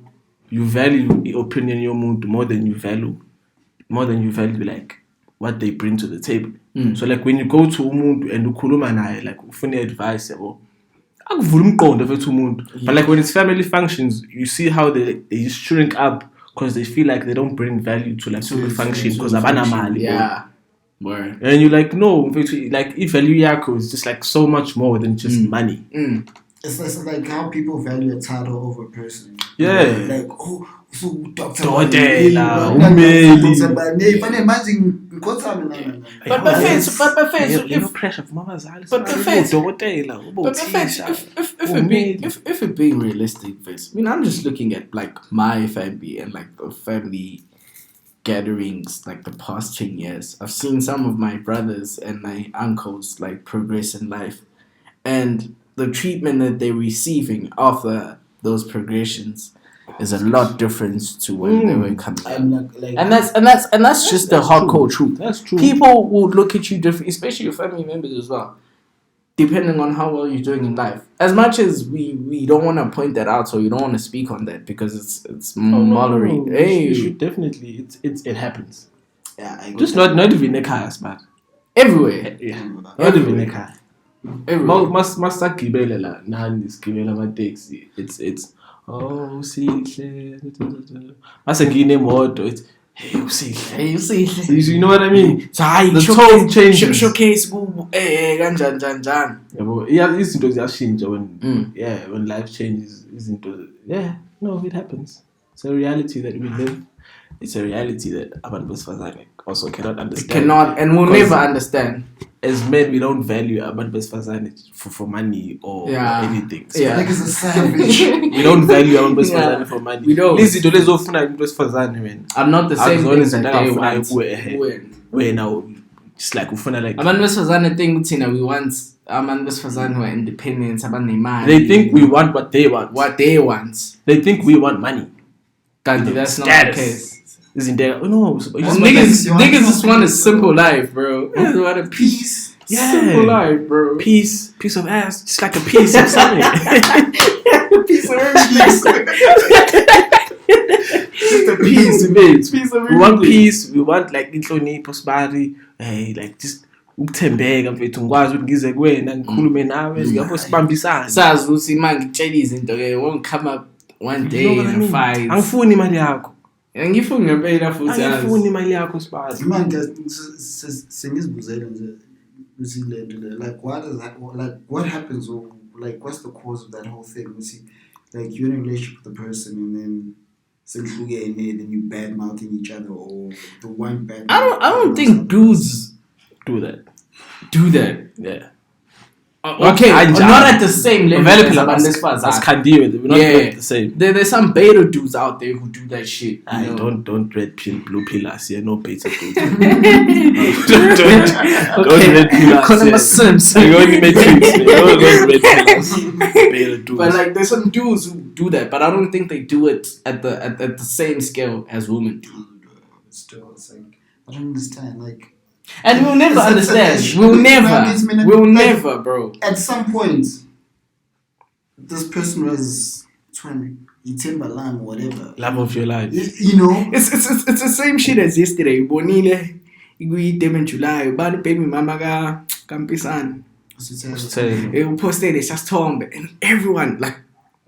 you value the opinion yomuntu more than you value like what they bring to the table. So like when you go to umuntu and ukhuluma naye like ufune advice yabo akuvula umqondo mfethu umuntu. But like when it's family functions you see how they shrink up because they feel like they don't bring value to like the function because abana mali.
Yeah. Word.
And you're like, no, like if value yako is just like so much more than just money.
It's like how people value a title over a person.
Yeah.
Like, oh, so Dr.
Dodela,
But if
pressure from mama's house.
But if we're being realistic, Fez, I mean, I'm just looking at like my family and like the family gatherings like the past 10 years. I've seen some of my brothers and my uncles like progress in life, and the treatment that they're receiving after those progressions is a lot different to when they were coming up. And that's just the hardcore truth.
That's true.
People will look at you different, especially your family members as well, depending on how well you're doing in life. As much as we don't want to point that out, or you don't want to speak on that because it's mollery.
No.
Hey,
You should definitely. It happens.
Yeah,
Just not even a car, man.
everywhere.
Yeah, not even a car.
Everywhere.
Must gibele la nani sigibela ama taxi. It's oh Sihle. Mase ngine emoto. It's hey Sihle.
Hey, you see,
You know what I mean? The tone changes.
Showcase, kanjan.
Yeah, izinto ziyashintsha when life changes. It happens. It's a reality that we live. It's a reality that abantu besifazane also cannot understand.
And will never understand.
As men, we don't value abantu besifazane for money or anything. So
Yeah.
like it's a savage.
we don't value abantu besifazane for money.
We don't.
Izinto lezofuna abantu besifazane man.
I'm not the same things that they want.
Where now just like ufuna like
Abantu besifazane think thina we want abantu besifazane who are independent, abanemali.
they think we want what they want. They think we want money.
Kanti that's not
Status.
the case. Niggas just want a simple life, bro. They want a peace.
Yeah.
Simple life, bro.
Piece of ass, just like a piece of something.
Piece of everything.
Just a piece, mate.
Piece of
We want
everything.
peace. We want like inhlonipho sibari. Hey, like just ukuthembeka mfethu ngikwazi ukuthi ngize kuwena ngikhulume nawe ngapho sibambisane.
Sazi ukuthi manje ngitshela izinto ke won't come up one day
You know what
in
I
a
mean?
fight.
Angifuni imali yakho.
Angifuni ngempela futhi
Angifuni imali yakho sibari.
Man, sengizibuzele nje ukuthi le nto le, like what happens, or like what's the cause of that whole thing? You see, like you're in a relationship with the person and then then you bad mouthing each other, or the one bad.
I don't think dudes
Do that.
do that.
Yeah.
Okay, not at the same level as abantu
That's
besifazane.
Khandiwe. We're not like the same.
There's some beta dudes out there who do that shit. You know?
Don't red pill, blue pillars here. No beta dudes. don't
Okay.
red pillars.
Call them a
here.
Sims.
You only make things. Don't red pillars. Beta dudes.
But like, there's some dudes who do that, but I don't think they do it at the same scale as women do.
Still, it's like I don't understand. Like,
And we'll never
It's-
understand.
it's-
We'll
it's-
never,
like-
bro.
at some point, this person was trying to Timberland, whatever.
Love of your life.
You know,
It's the same shit as yesterday. Bonile, iguyite in July. Bani baby mama ka kampisana. It posted it just Tom and everyone like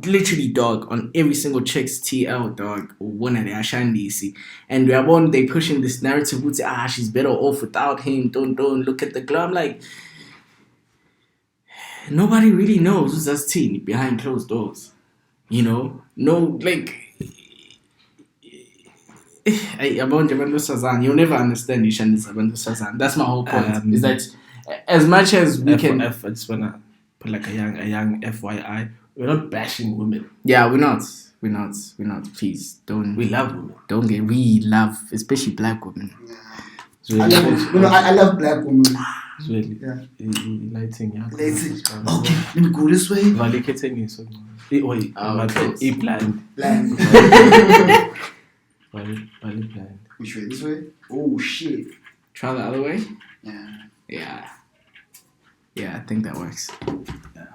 literally dog on every single chick's TL dog one of the Ashandisi, and we are one they pushing this narrative would say she's better off without him. Don't look at the glove. I'm like, nobody really knows who's that teen behind closed doors. You know, no, like You'll never understand Ishan. That's my whole point. Is that as much as we can.
I just wanna put like a young FYI. We're not bashing women.
Yeah, we're not. Please don't.
We love women.
We love, especially black women.
I love black women.
It's really.
Yeah.
Lighting. Yeah.
Okay, let me go this way.
Wait. Blind. Blind.
Which way? This way? Oh shit.
Try the other way.
Yeah.
Yeah, I think that works. Yeah.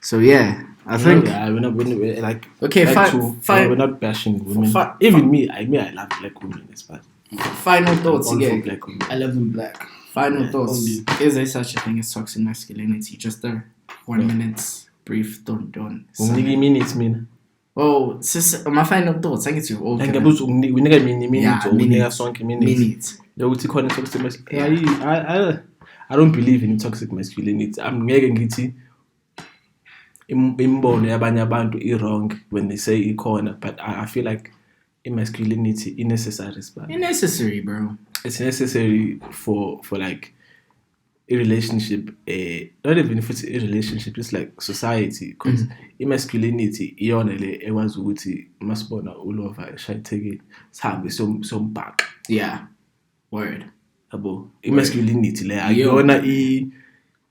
So yeah, I think.
Yeah, we're not like.
Okay, fine.
We're not bashing women. Even me, I love black women. It's bad.
Final thoughts again.
Black women.
I love them black.
Final thoughts. Is there such a thing as toxic masculinity? Just a 1 minute brief. Don't.
Minutes, mean.
Oh, my final thoughts. I get you.
Okay. We need minutes. I don't believe in toxic masculinity. I'm getting imbono yabanye abantu wrong when they say ikhona, but I feel like masculinity is necessary.
Necessary, bro.
It's necessary for like a relationship. Not even if it's a relationship, it's like society. Because masculinity, it was ukuthi masibona ulova eshayithekile sihambe some back.
Yeah, word.
Abo masculinity le ayona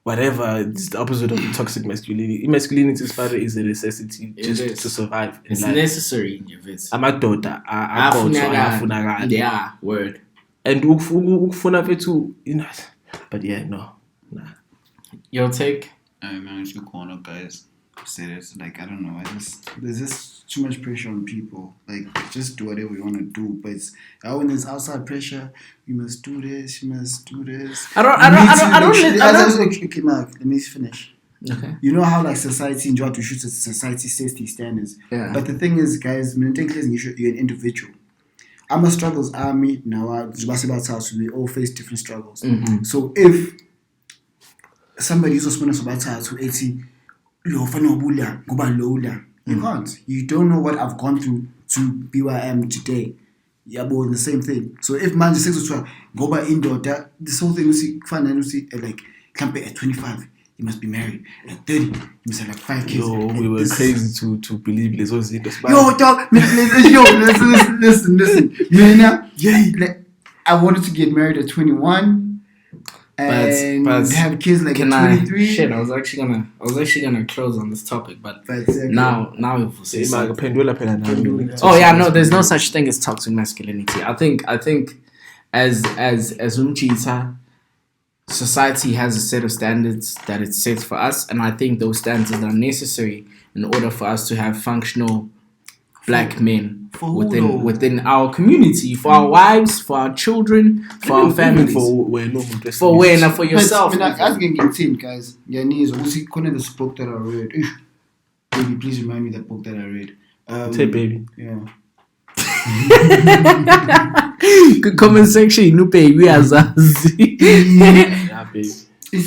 whatever, it's the opposite of toxic masculinity. Masculinity is a necessity just to survive in
life. It's necessary in your vis.
Amadoda ayafunakala.
Yeah, word.
And ukufuna fethu but yeah, no. Nah.
Your take?
I managed to corner guys. Say this, like, I don't know. There's just too much pressure on people. Like, just do whatever you want to do. But when there's outside pressure, you must do this. Okay, Mark, let me finish.
Okay.
You know how like society enjoy to shoot society sets these standards.
Yeah.
But the thing is, guys, you're an individual. I'm a struggles army now. We all face different struggles.
Mm-hmm.
So if somebody is about to 80. You can't. You don't know what I've gone through to be where I am today. Yeah, but the same thing. So if man just says to go by indoor, this whole thing you see like at 25, you must be married. At 30, you must have like 5 kids.
Yo, we were crazy to believe this was it.
Yo, dog, listen. Man, like, I wanted to get married at 21. And
but
have kids like at 23.
I was actually gonna close on this topic, but now we'll say there's no such thing as toxic masculinity. I think as Umchita, society has a set of standards that it sets for us, and I think those standards are necessary in order for us to have functional black men within our community, for our wives, for our children, for our families, for yourself.
I can get in, guys. The book that I read. Baby, please remind me that book that I read.
Say baby.
Yeah.
Good comment section, no baby, as
yeah, baby.
It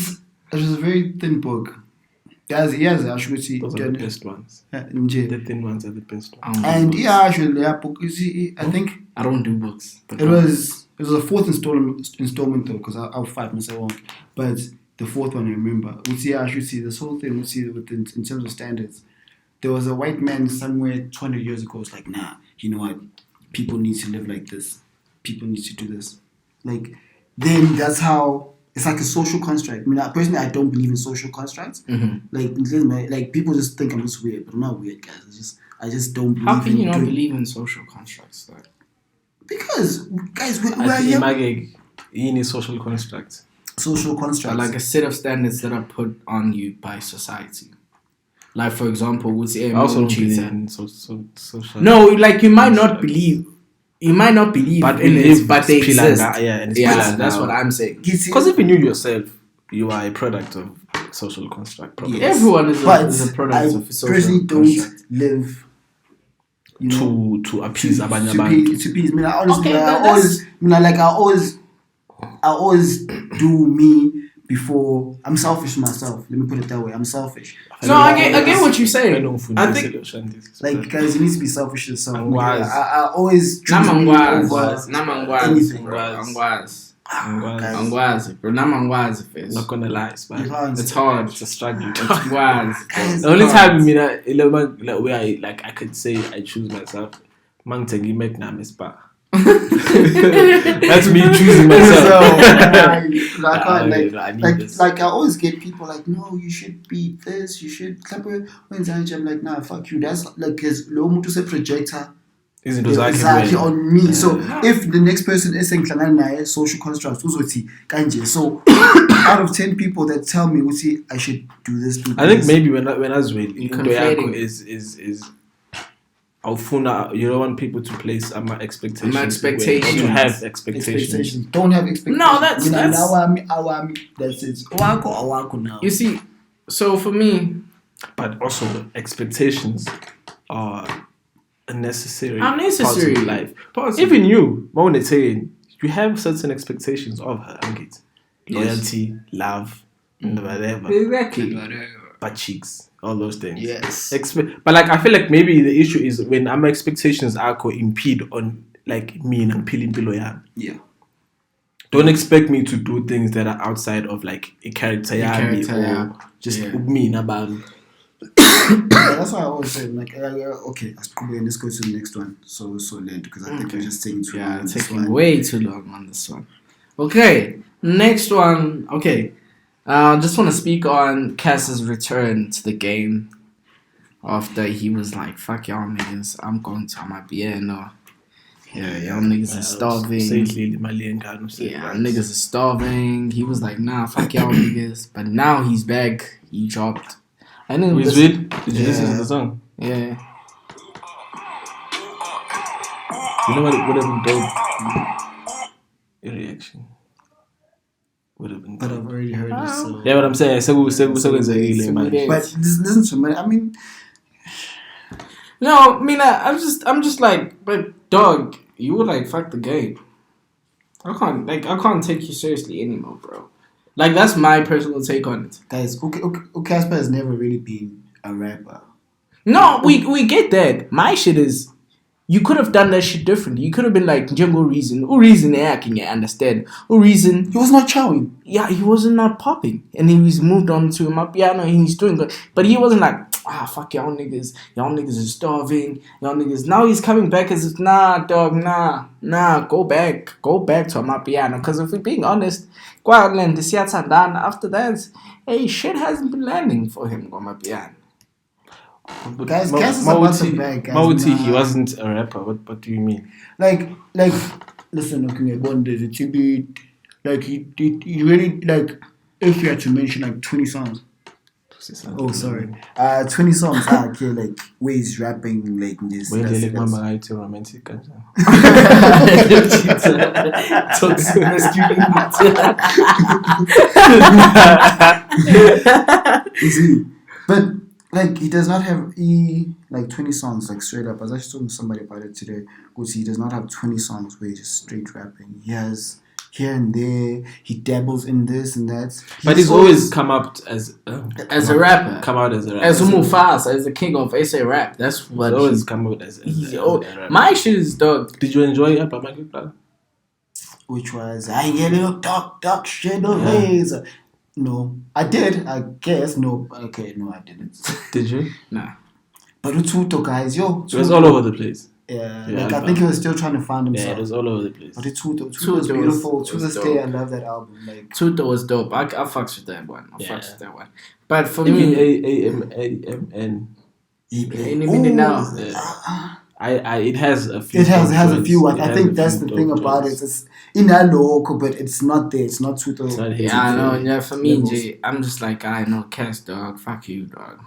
was a very thin book. Yes, I should see.
Those are the best ones. The thin ones are the best ones.
And actually, book. You see, I think
I don't do books. But
it was a fourth installment though, because I'll 5 minutes along. But the fourth one I remember. I should see this whole thing. In terms of standards. There was a white man somewhere 200 years ago. It's like, nah, you know what? People need to live like this. People need to do this. Like, then that's how. It's like a social construct. I mean, personally, I don't believe in social constructs.
Mm-hmm.
Like people just think I'm just weird, but I'm not weird, guys. I just don't believe.
How can you not believe in social constructs? Like?
Because, guys, we're
in a social construct.
Social constructs,
like a set of standards that are put on you by society. Like, for example,
I also don't believe in social.
No, like you might not believe. You might not believe in it, but they exist. That's what I'm saying.
Because if you knew yourself, you are a product of social construct.
Yes. Everyone is a product of social construct. I
personally don't live
to appease abanye
abantu. To appease. I always do me, before I'm selfish myself. Let me put it that way. I'm selfish.
No, I get what you're saying. I think
like guys, you need to be selfish yourself.
Angwazi.
I always choose
Namangwazi, bro.
Guys.
Bro. Namangwazi, face.
Not gonna lie, man.
It's hard.
It's a struggle.
It's Angwazi.
Guys,
The only time where I could say I choose myself, Mang Tengi Meknam is ba. That's me choosing myself.
I always get people like, no, you should be this, you should. I'm like, nah, fuck you. That's like, because low mutu se projector exactly on me. So if the next person is saying social constructs, so out of 10 people that tell me, I should do this.
I think maybe when I was really is you don't want people to place expectations. Or to have expectations.
Don't have expectations.
No, that's
it. Now.
You see, so for me,
but also expectations are a necessary
part
of life. Even you, saying you have certain expectations of her, loyalty, love, and whatever.
Exactly.
Butt cheeks, all those things.
Yes.
But like I feel like maybe the issue is when my expectations are impede on like me and peeling below.
Yeah.
Don't expect me to do things that are outside of like a character or just me about.
That's why I always say like okay, let's go to the next one. So late because I think you're just taking too long.
Yeah, taking way too long on this one. Okay, next one. Okay. Just want to speak on Cass's return to the game after he was like, fuck y'all niggas, I'm going to my piano. Yeah, y'all niggas are starving. Yeah, niggas are starving. He was like, nah, fuck y'all niggas. But now he's back. He dropped. I know.
Did you listen to the song?
Yeah.
You know what would have been dope? Your reaction. Would have been.
But I've already heard this. So.
Yeah, what I'm saying. So
but listen to me. I mean,
no, I'm just like, but dog, you were like, fuck the game. I can't take you seriously anymore, bro. Like that's my personal take on it.
Guys, Casper has never really been a rapper.
No, we get that. My shit is. You could have done that shit differently. You could have been like, Django reason. I can understand. Reason.
He was not chowing.
Yeah, he wasn't not popping. And then he's moved on to my piano and he's doing good. But he wasn't like, fuck y'all niggas. Y'all niggas are starving. Y'all niggas. Now he's coming back as if, nah, dog, nah. Go back to my piano. Because if we're being honest, after that, hey, shit hasn't been landing for him on my piano.
But guys, Cass is about the bag, guys.
He wasn't a rapper. What do you mean?
Like, listen, okay, one day the TV, like he really like. If you had to mention like 20 songs. Oh, sorry. 20 songs. Okay, like where he's rapping like this.
When they like Mama I too romantic.
You see, but. Like he does not have 20 songs like straight up. I was actually talking to somebody about it today. Because he does not have 20 songs where he's just straight rapping. He has here and there. He dabbles in this and that.
But he's always come up as a
rapper.
Come out as a rapper.
As Mufasa, as the king of SA rap. That's what
he's always come out as a rapper.
My shit is dog.
Did you enjoy it, Papa?
Which was I get a dark shade of haze. No, I did. I guess no. Okay, no, I didn't.
Did you?
Nah.
But the Tuto guys, yo,
it was all over the place.
Yeah, like I think he was still trying to find himself.
Yeah, it was all over the place.
But the Tuto was beautiful. To this day, I love that album. Like
Tuto was dope. I fucks with that one. Fucks with that one. But for me,
AMN.
Now.
It has a few.
It has a few. I think that's the thing about it. It's in a local, but it's not there. It's not Tuto.
Yeah, I know. Yeah, for me, Jay, I'm just like, I know, Cass, dog. Fuck you, dog.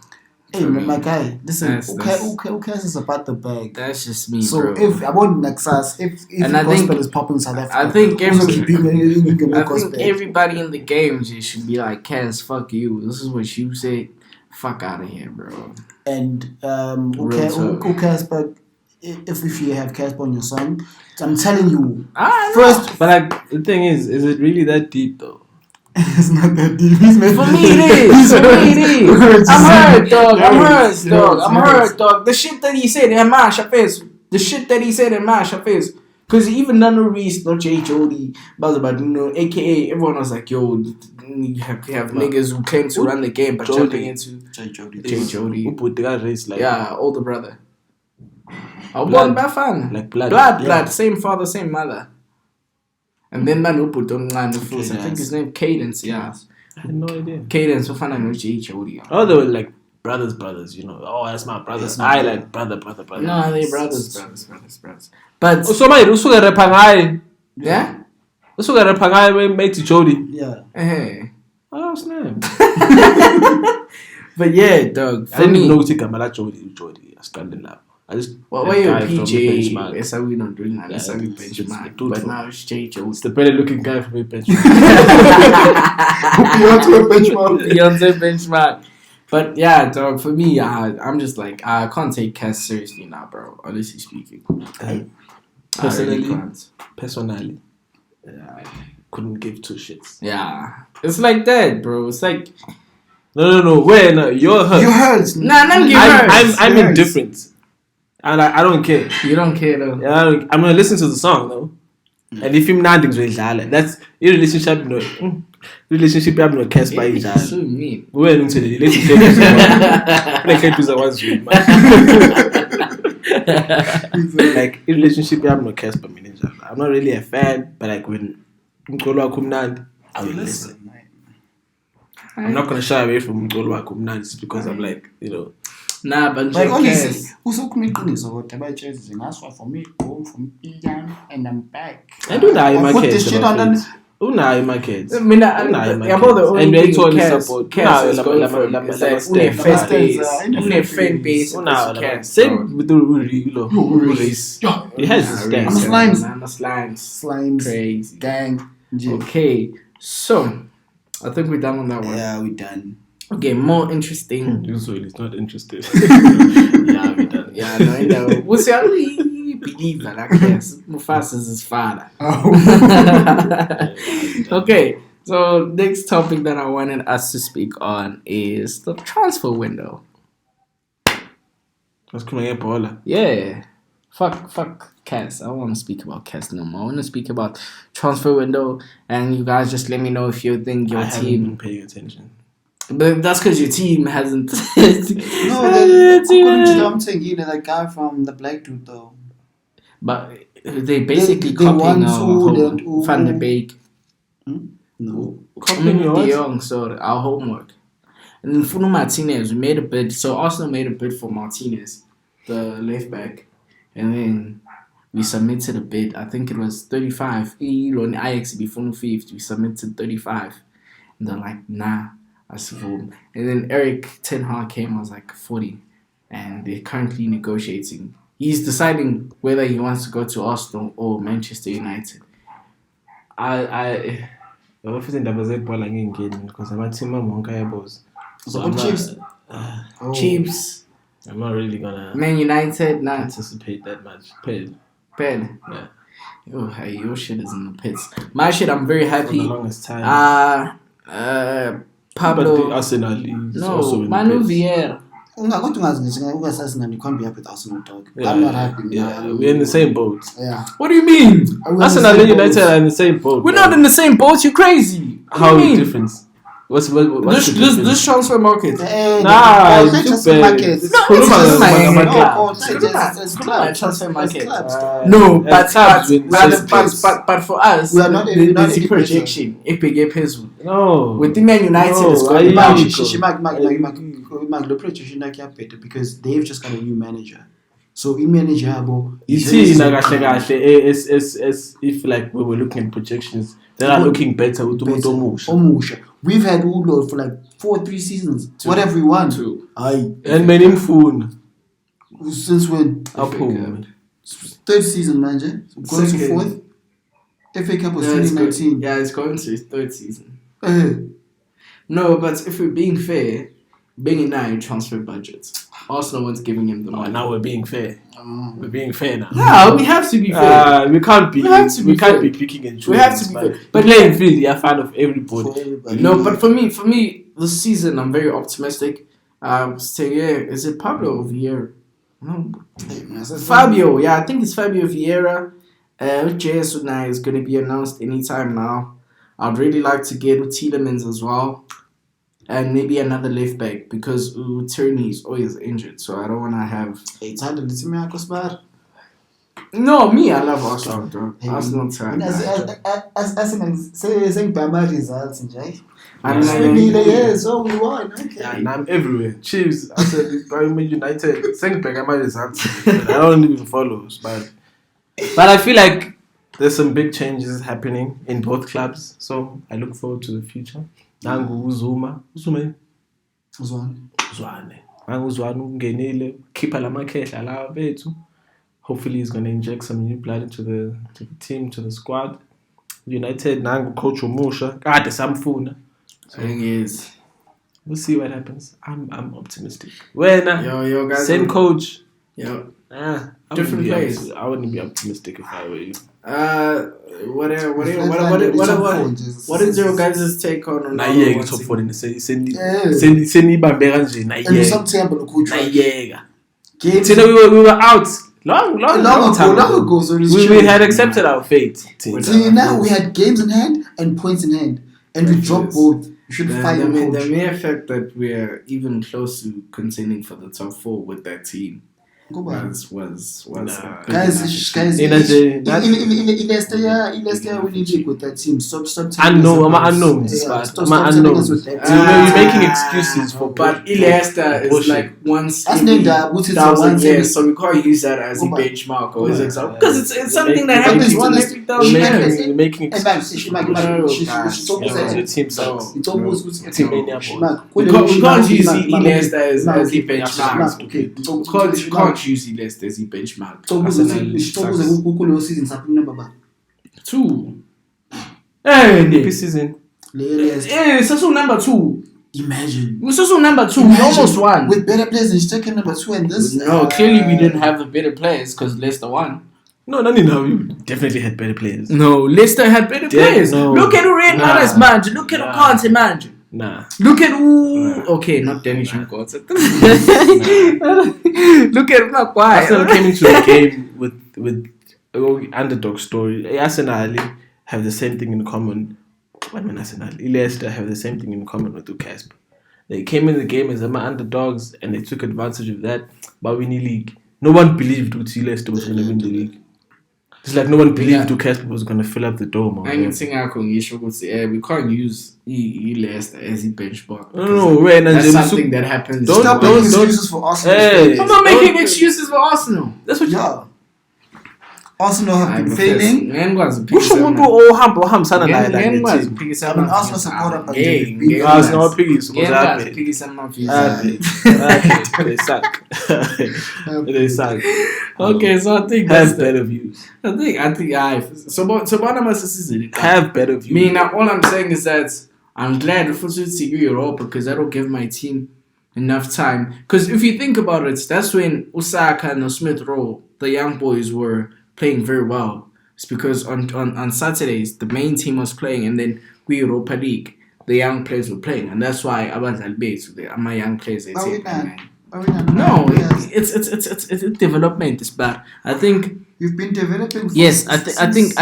Hey, my guy, listen. Who cares is about the bag?
That's just me,
so
bro.
If I want Nexus, if the gospel is popping in South Africa,
I think everybody in the game just should be like, Cass, fuck you. This is what you said. Fuck out of here, bro.
And who cares? But if you have Casper on your song, I'm telling you,
first. But like the thing is it really that deep though?
It's not that deep. He's
For me it is. For me it is. I'm hurt, dog. I'm hurt, dog. The shit that he said in my face. Because even Nano Reese, not J. Jody, but aka everyone was like, yo, you have niggas who claim to run the game but jumping into J. Jody.
Who put the guy race like
older brother. Blood, like blood, same father, same mother. And then man who put on line the fools. I think his name Cadence, yeah.
I had no idea.
Cadence, so fun no J. Jody.
Oh, they were like brothers, you know. Oh, that's my brother. I like brother.
No, they brothers. But
so my usuka repangai.
Yeah?
Usuka repangai mate Jody.
Yeah.
Hey.
Oh, snap.
But yeah, dog.
I didn't even know what Kamala Jody. I scanned up. I just
why you PJ? That's how we not doing that. That's how we benchmark. But now it's J. Jody.
It's the better looking guy from a benchmark.
Beyonce benchmark. But yeah, dog, for me, I'm just like, I can't take Cass seriously now, bro. Honestly speaking.
Personally, I couldn't give two shits.
Yeah. It's like that, bro. It's like...
No. Wait, no. You're hurt.
You hurt.
Nah, none of you hurt.
I'm indifferent. And I don't care.
You don't care, though.
Yeah, I'm going to listen to the song, though. And if him nothing's with Jala, that's your relationship, relationship you have no cares by each other.
So mean.
We're going to the relationship. Like, in relationship you have no cares by me. I'm not really a fan, but like when I will listen. I'm not going to shy away from Mkolo Akumnandi just because I'm like, you know.
Nah, but
like honestly, also for me, home from Ian and I'm back.
I do that in my
put
kids.
this shit on
Una in my kids.
I mean, and they told us support. Fan base.
Same with the race. He has his
slimes. Crazy.
Gang.
Okay, so I think we're done on that one.
Yeah, we're done.
Okay, more interesting.
So he's not interested.
Yeah, we're done. Yeah, I know. We'll see. I really believe that. I guess Mufasa's his father.
Oh.
Okay, so next topic that I wanted us to speak on is the transfer window.
What's coming up, Paula?
Yeah. Fuck Cass. I don't want to speak about Cass no more. I want to speak about transfer window, and you guys just let me know if you think your
I haven't
team
been paying attention.
But that's because your team hasn't.
No, according to them, saying that guy from the black dude though.
But they basically
they
copying
our
Van der Beek.
No.
Copying
De Jong, so our homework. And then Funo Martinez, we made a bid. So Arsenal made a bid for Martinez, the left back. And then we submitted a bid. I think it was 35. On Ajax before 50. We submitted 35. And they're like, nah. I suppose. And then Eric Ten Hag came, I was like 40. And they're currently negotiating. He's deciding whether he wants to go to Arsenal or Manchester United.
I because I'm
So Chiefs.
Chiefs.
I'm not really gonna
Man United, nah.
anticipate that much. Paid.
Pen.
Yeah.
Oh, hey, your shit is in the pits. My shit, I'm very
For
happy.
the longest time.
Pablo.
But the Arsenal is also
No,
in
Manu
the pits.
Vieira.
You can't be happy with Arsenal dog. I'm not happy.
Yeah, we're in the same boat.
Yeah.
What do you mean?
Arsenal and United are in the same boat.
We're not in the same boat. You're crazy.
How
do you mean?
difference? What's the difference?
This transfer market.
Nah,
it's
it's
just
too bad.
market.
It's
No,
Kuruma
it's
Kuruma
just
Kuruma
my-
Kuruma.
It's clubs.
Transfer market.
It's clubs.
No,
clubs.
but for us,
We are not-
the
we're not
the
in
projection. If we get peso
No.
with the Man United,
No,
is
I-
going
because they've just got a new manager. So in manager,
You see, if like we were looking at projections, they are looking better with
Omusha. We've had Ulo for like 3 seasons. What have we won?
Two.
and many phone
Since when?
up home.
3rd season, manager. Going to 4th. FA Cup was 2019.
Yeah, it's going to its 3rd season.
Uh,
No, but if we're being fair, being in our transfer budgets. Arsenal was giving him the money.
Now we're being fair. We're being fair now.
Yeah, we have to be fair.
We can't be.
We have to be
we can't
fair.
be picking and choosing.
We have to be fair.
But playing field, you're a fan of everybody.
For everybody.
No, but for me, this season I'm very optimistic. Say, is it Pablo or Vieira? No, Fabio. Yeah, I think it's Fabio Vieira. JS Unai is going to be announced anytime now. I'd really like to get with Tielemans as well. And maybe another left back because Tierney is always injured. So I don't want to have...
It's hard to listen to me,
No, me, I love Arsenal, bro. Arsenal time.
Saying Bama results, Njay.
So
we won. Okay.
Yeah, and I'm everywhere. Chiefs, I said, Bayern United. Send back my results. I don't even follow, but I feel like there's some big changes happening in both clubs. So I look forward to the future. Nangu Zuma. Zwane. Nangu Zwane ungenile. Keeper lama khehla la bethu. Hopefully he's going to inject some new blood into the team, to the squad. United nangu coach Umusha. Kade samfuna.
Thing is,
we'll see what happens. I'm optimistic. When
yo guys,
same coach.
Yo,
Different
players.
I wouldn't be optimistic if I were you.
What is your guys' take on Ronaldo?
Nayega top 4 in the seni ibambe kanje nayega. We were out long
ago. So
we had accepted our fate.
Now we had games in hand and points in hand, and we dropped both. We should find
the mere fact that we're even close to contending for the top 4 with that team was
guys. In Leicester, we need with that team. Stop.
I'm unknown. You're making excuses for.
But Leicester is like once every 1,000 years, so we can't use that as a benchmark or as example because it's something that happens once every 1,000 years.
You're making excuses. Your team sucks.
It's almost
we can't use Leicester as a benchmark. We can't use Leicester as a benchmark.
season
2.
EP season.
It's also number 2.
Imagine.
It's also number 2. We almost won.
With better players, he's taking number 2 and this.
No, clearly we didn't have the better players because Leicester won.
No, you definitely had better players.
No, Leicester had better players.
No.
Look at who Red Matters, man. Look at who Conte, man.
Nah.
Look at who... Okay, not Dennis Conte. Look at Maguire.
Arsenal came into the game with underdog story. Arsenal have the same thing in common. What mean Arsenal? Leicester have the same thing in common with Casper. They came in the game as underdogs and they took advantage of that by winning league. No one believed Leicester was going to win the league. It's like no one believed Casper was going to fill up the dome.
We can't use Leicester as a benchmark.
No,
that's something that happens.
Stop making excuses for Arsenal.
I'm not making excuses for Arsenal.
That's what you
Arsenal have been failing.
Kusho umuntu ohambisana naye la team.
I'm an Arsenal supporter, but
Arsenal piggies. They suck.
Okay, so I think
have better views.
I think so Bonama's season
have better views.
Me now, all I'm saying is that I'm glad for Europe because I don't give my team enough time. Because if you think about it, that's when Osaka and Smith Rowe, the young boys, were playing very well. It's because on Saturdays the main team was playing, and then we Europa League the young players were playing, and that's why my young players they take. No, it's development is bad. I think
you've been developing.
Yes, I think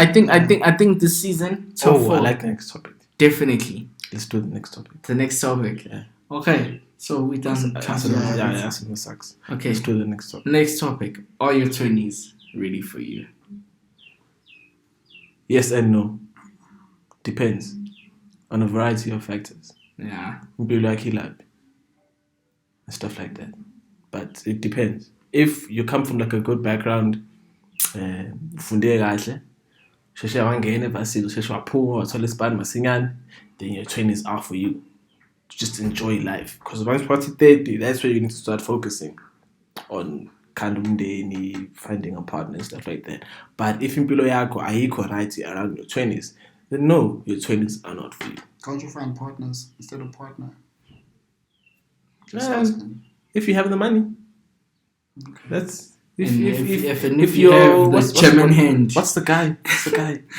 this season.
I like the next topic.
Definitely.
Let's do the next topic.
The next topic.
Yeah.
Okay. So we done.
Arsenal sucks.
Okay.
Let's do the next topic.
Next topic. Are your trainees ready for you?
Yes and no. Depends on a variety of factors.
Yeah.
Maybe like Hilab and stuff like that. But it depends. If you come from like a good background, then your trainees are for you. Just enjoy life. Because once party 30, that's where you need to start focusing on finding a partner and stuff like that. But if impilo yako ayikho right around your 20s, then no, your 20s are not for you.
Can't you find partners instead of partner?
If you have the money. That's
If
if
you have
you're
the German hand,
what's the guy?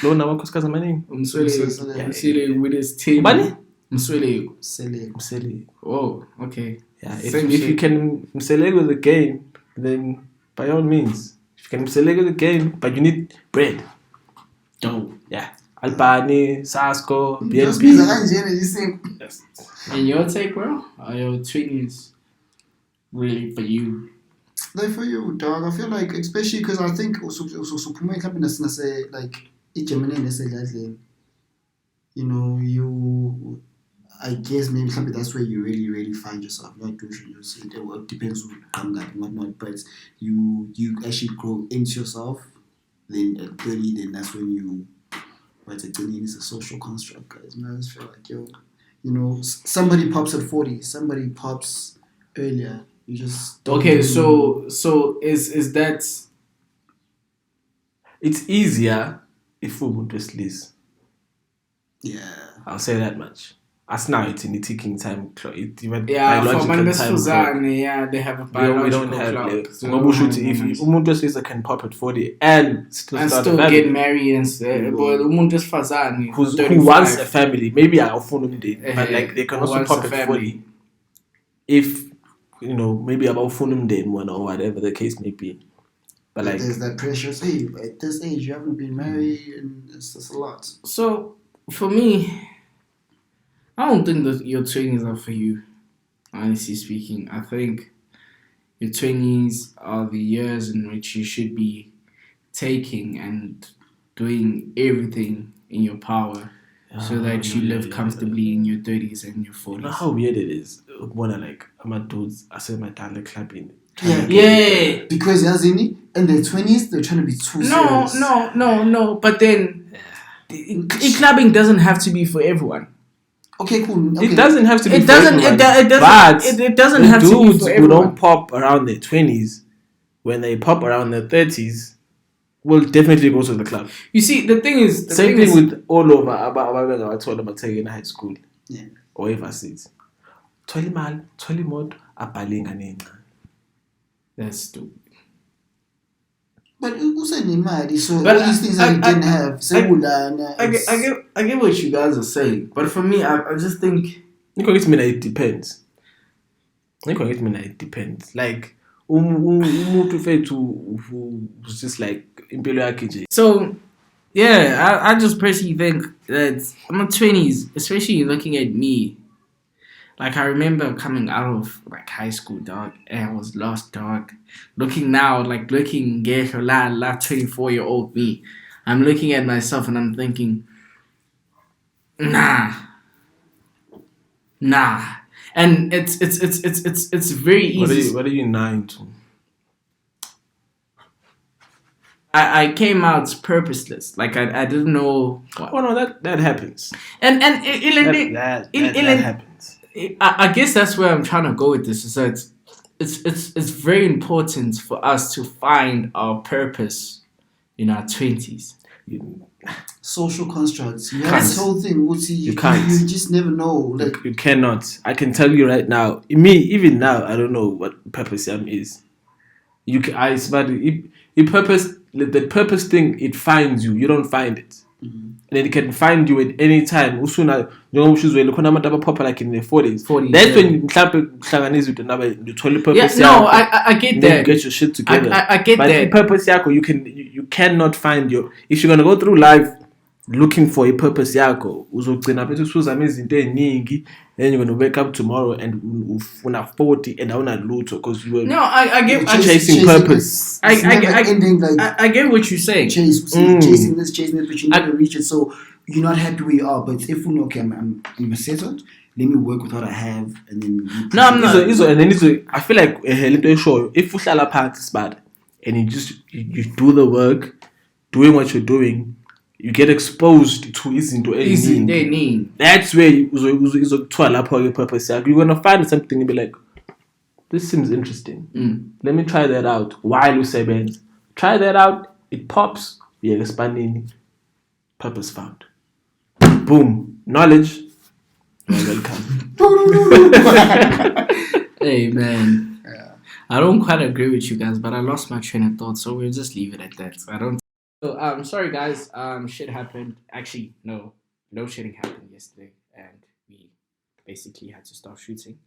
Lona wakoskaza mani?
Mswele with his team.
Bani?
Mswele.
Msele.
Oh, okay.
Yeah,
Same
if
shit.
you can msele with the game, then by all means, if you can msele with the game, but you need bread.
Oh.
Yeah. Albani, Sasko,
Just
BNP.
means that you think.
Yes.
And your take, bro? Are your 20s really for you?
Like for you, dog, I feel like, especially because I think also say like you know, you, I guess maybe that's where you really find yourself. Not doing you see it. Well, it depends on that and whatnot, but you actually grow into yourself. Then at 30, then that's when you. But it's a social construct, guys. Man, I just feel like you know, somebody pops at 40, somebody pops earlier. You just don't
Okay,
know.
so is that
It's easier if we would just list.
Yeah.
I'll say that much. As now, it's in the ticking time clock.
yeah, for
biological time clock.
yeah, they have a
We
biological
don't have
clock.
like,
So
ngoba ushuthi if umuntu wesilisa can pop at 40 and still
and
start
still
a family,
get married and but umuntu wesifazane
who wants a family, maybe awufuna umndeni, but like they can
Who
also
wants
pop
a
at
family.
40 if you know maybe abawufuna umndeni one or whatever the case may be. But like
there's that pressure. Hey, at this age, you haven't been married, and it's just a lot.
So for me, I don't think that your 20s are for you. Honestly speaking, I think your 20s are the years in which you should be taking and doing everything in your power so that you live comfortably in your 30s and your 40s.
you know how weird it is when I'm a dudes, I say my dad clubbing.
Yeah.
Because in their 20s, they're trying to be too serious.
No. But then, clubbing doesn't have to be for everyone.
Okay, cool. Okay.
It doesn't have to be.
It doesn't.
For everyone,
It doesn't have to be
dudes
for
who
everyone.
don't pop around their 20s, when they pop around their 30s, will definitely go to the club.
You see, the thing is,
Same thing with all over. I told them I take in high school.
Yeah.
Or overseas. 20 mal, 20 mod, abalinga.
That's stupid.
But who said money? So
But
all these things that you didn't have.
I get what you guys are saying, but for me, I just think
It depends. It depends. Like umuntu fethu who's just like impilo yakhe nje.
so. Yeah, I just personally think that I'm in 20s, especially looking at me. Like I remember coming out of like high school, dog, and I was lost, dog. Looking now, like looking get la 24-year-old me. I'm looking at myself and I'm thinking, nah. And it's very easy.
What are you 9 to?
I came out purposeless. Like I didn't know what.
Oh no, that happens.
And
That happens.
I guess that's where I'm trying to go with this. Is that it's very important for us to find our purpose in our 20s.
Social constructs. You
Can't.
have this whole thing.
You can't.
You just never know. Like
You cannot. I can tell you right now. Me, even now, I don't know what purpose is. The purpose thing, it finds you. You don't find it.
Mm-hmm.
And it can find you at any time. Usuna, pop like in the 40s.
40s,
That's
yeah.
when you hlanganise with another you toilet purpose.
Yeah, no, I get
then
that.
get your shit together.
I get
but
that.
the purpose yako, you cannot find your. If you're gonna go through life looking for a purpose yako, uzogcina phethu usuzama izinto eziningi, then you're gonna wake up tomorrow and ufuna 40 and awuna lutho because you were
I get
chasing purpose.
It's never ending. Like
I get what you're saying.
chasing this, but you never reach it. So you're not happy where you are. But if you know, okay, I'm settled. Let me work with what I have, and then
No, I'm not.
I feel like if uhlala phansi is bad, and you do the work, doing what you're doing, you get exposed to izinto
Easy, they
eziningi.
need.
That's where uzokuthola lapho ke purpose yakho. You're gonna find something and be like, this seems interesting. Let me try that out while usebenza. Try that out, it pops, you're expanding. Purpose found. Boom. Knowledge. You're welcome.
Hey man, I don't quite agree with you guys, but I lost my train of thought, so we'll just leave it at that. I don't. So, sorry guys. Shit happened. Actually, no shitting happened yesterday, and we basically had to start shooting.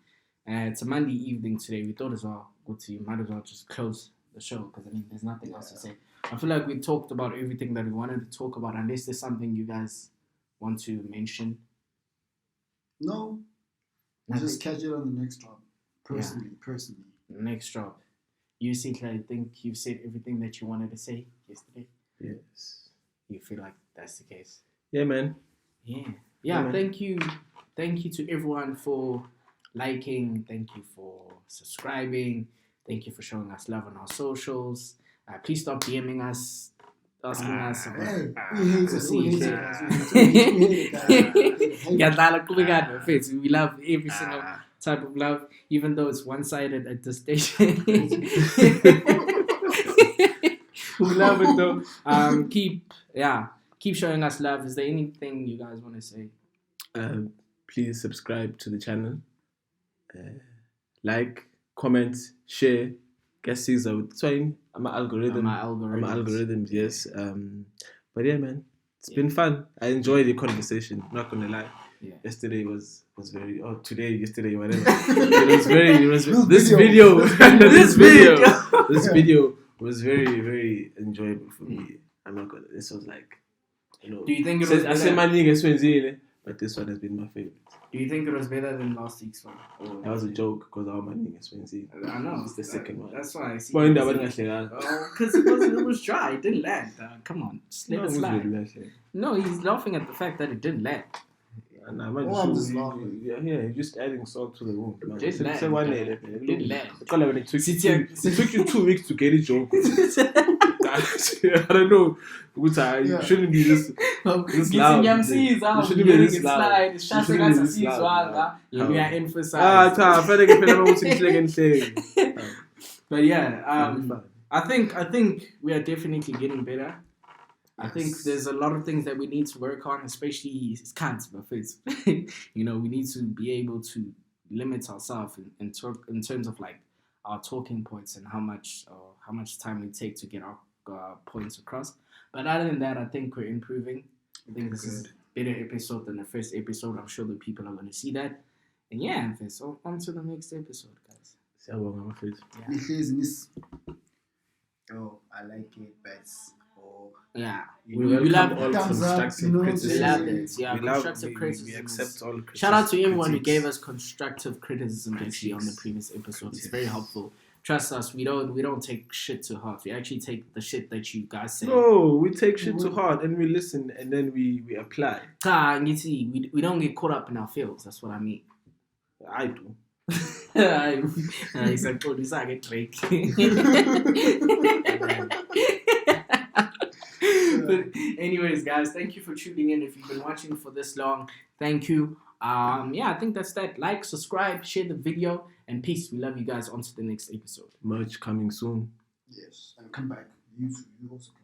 And it's a Monday evening today. We thought as well, might as well just close the show because I mean, there's nothing else to say. I feel like we talked about everything that we wanted to talk about, unless there's something you guys want to mention.
No. We'll just catch it on the next drop. Personally.
Next drop. You, Sihle, I think you said everything that you wanted to say yesterday.
Yes.
You feel like that's the case?
Yeah, man.
Yeah.
Yeah,
Thank you to everyone for liking. Thank you for subscribing. Thank you for showing us love on our socials. Please stop DMing us, asking us about. We love every single type of love, even though it's one-sided at this stage. We love it though. Keep showing us love. Is there anything you guys want to say?
Please subscribe to the channel. Like, comment, share. Guess these are fine. I'm an algorithm. Yes. But yeah, man, it's been fun. I enjoyed the conversation. Not gonna lie. Yeah. Yesterday was very. Yesterday, whatever. This video was very, very enjoyable for me. I'm not gonna. This was like,
Do you think it was?
I said my nigga, but this one has been my favorite.
Do you think it was better than last week's one?
That was a joke because our money is Wednesday.
I know.
It's the second one.
That's why I see.
Because
it was dry. It didn't land. Come on. Just let it slide. No, he's laughing at the fact that it didn't land.
I'm just laughing.
Yeah, you're just adding salt to the wound. Man.
Didn't land.
It took you 2 weeks to get a joke. I don't know. You shouldn't be this loud. You shouldn't be this loud.
We are emphasized. But yeah, I think we are definitely getting better. I think there's a lot of things that we need to work on, especially cunts, but we need to be able to limit ourselves in terms of like our talking points and how much time we take to get our points across. But other than that, I think we're improving. I think this is a better episode than the first episode. I'm sure the people are going to see that. And yeah, so on to the next episode, guys.
Oh, I like it, but
yeah,
we love all
constructive criticism.
We accept all criticism.
Shout out to everyone who gave us constructive criticism actually on the previous episodes. It's very helpful. Trust us, we don't take shit to heart. We actually take the shit that you guys say.
No, we take shit to heart and we listen and then we apply.
We don't get caught up in our feels. That's what I mean.
I do.
He's like, oh, this I get Drake. But anyways, guys, thank you for tuning in. If you've been watching for this long, thank you. I think that's that. Like, subscribe, share the video, and peace. We love you guys. On to the next episode.
Merch coming soon.
Yes, and come back. You also come.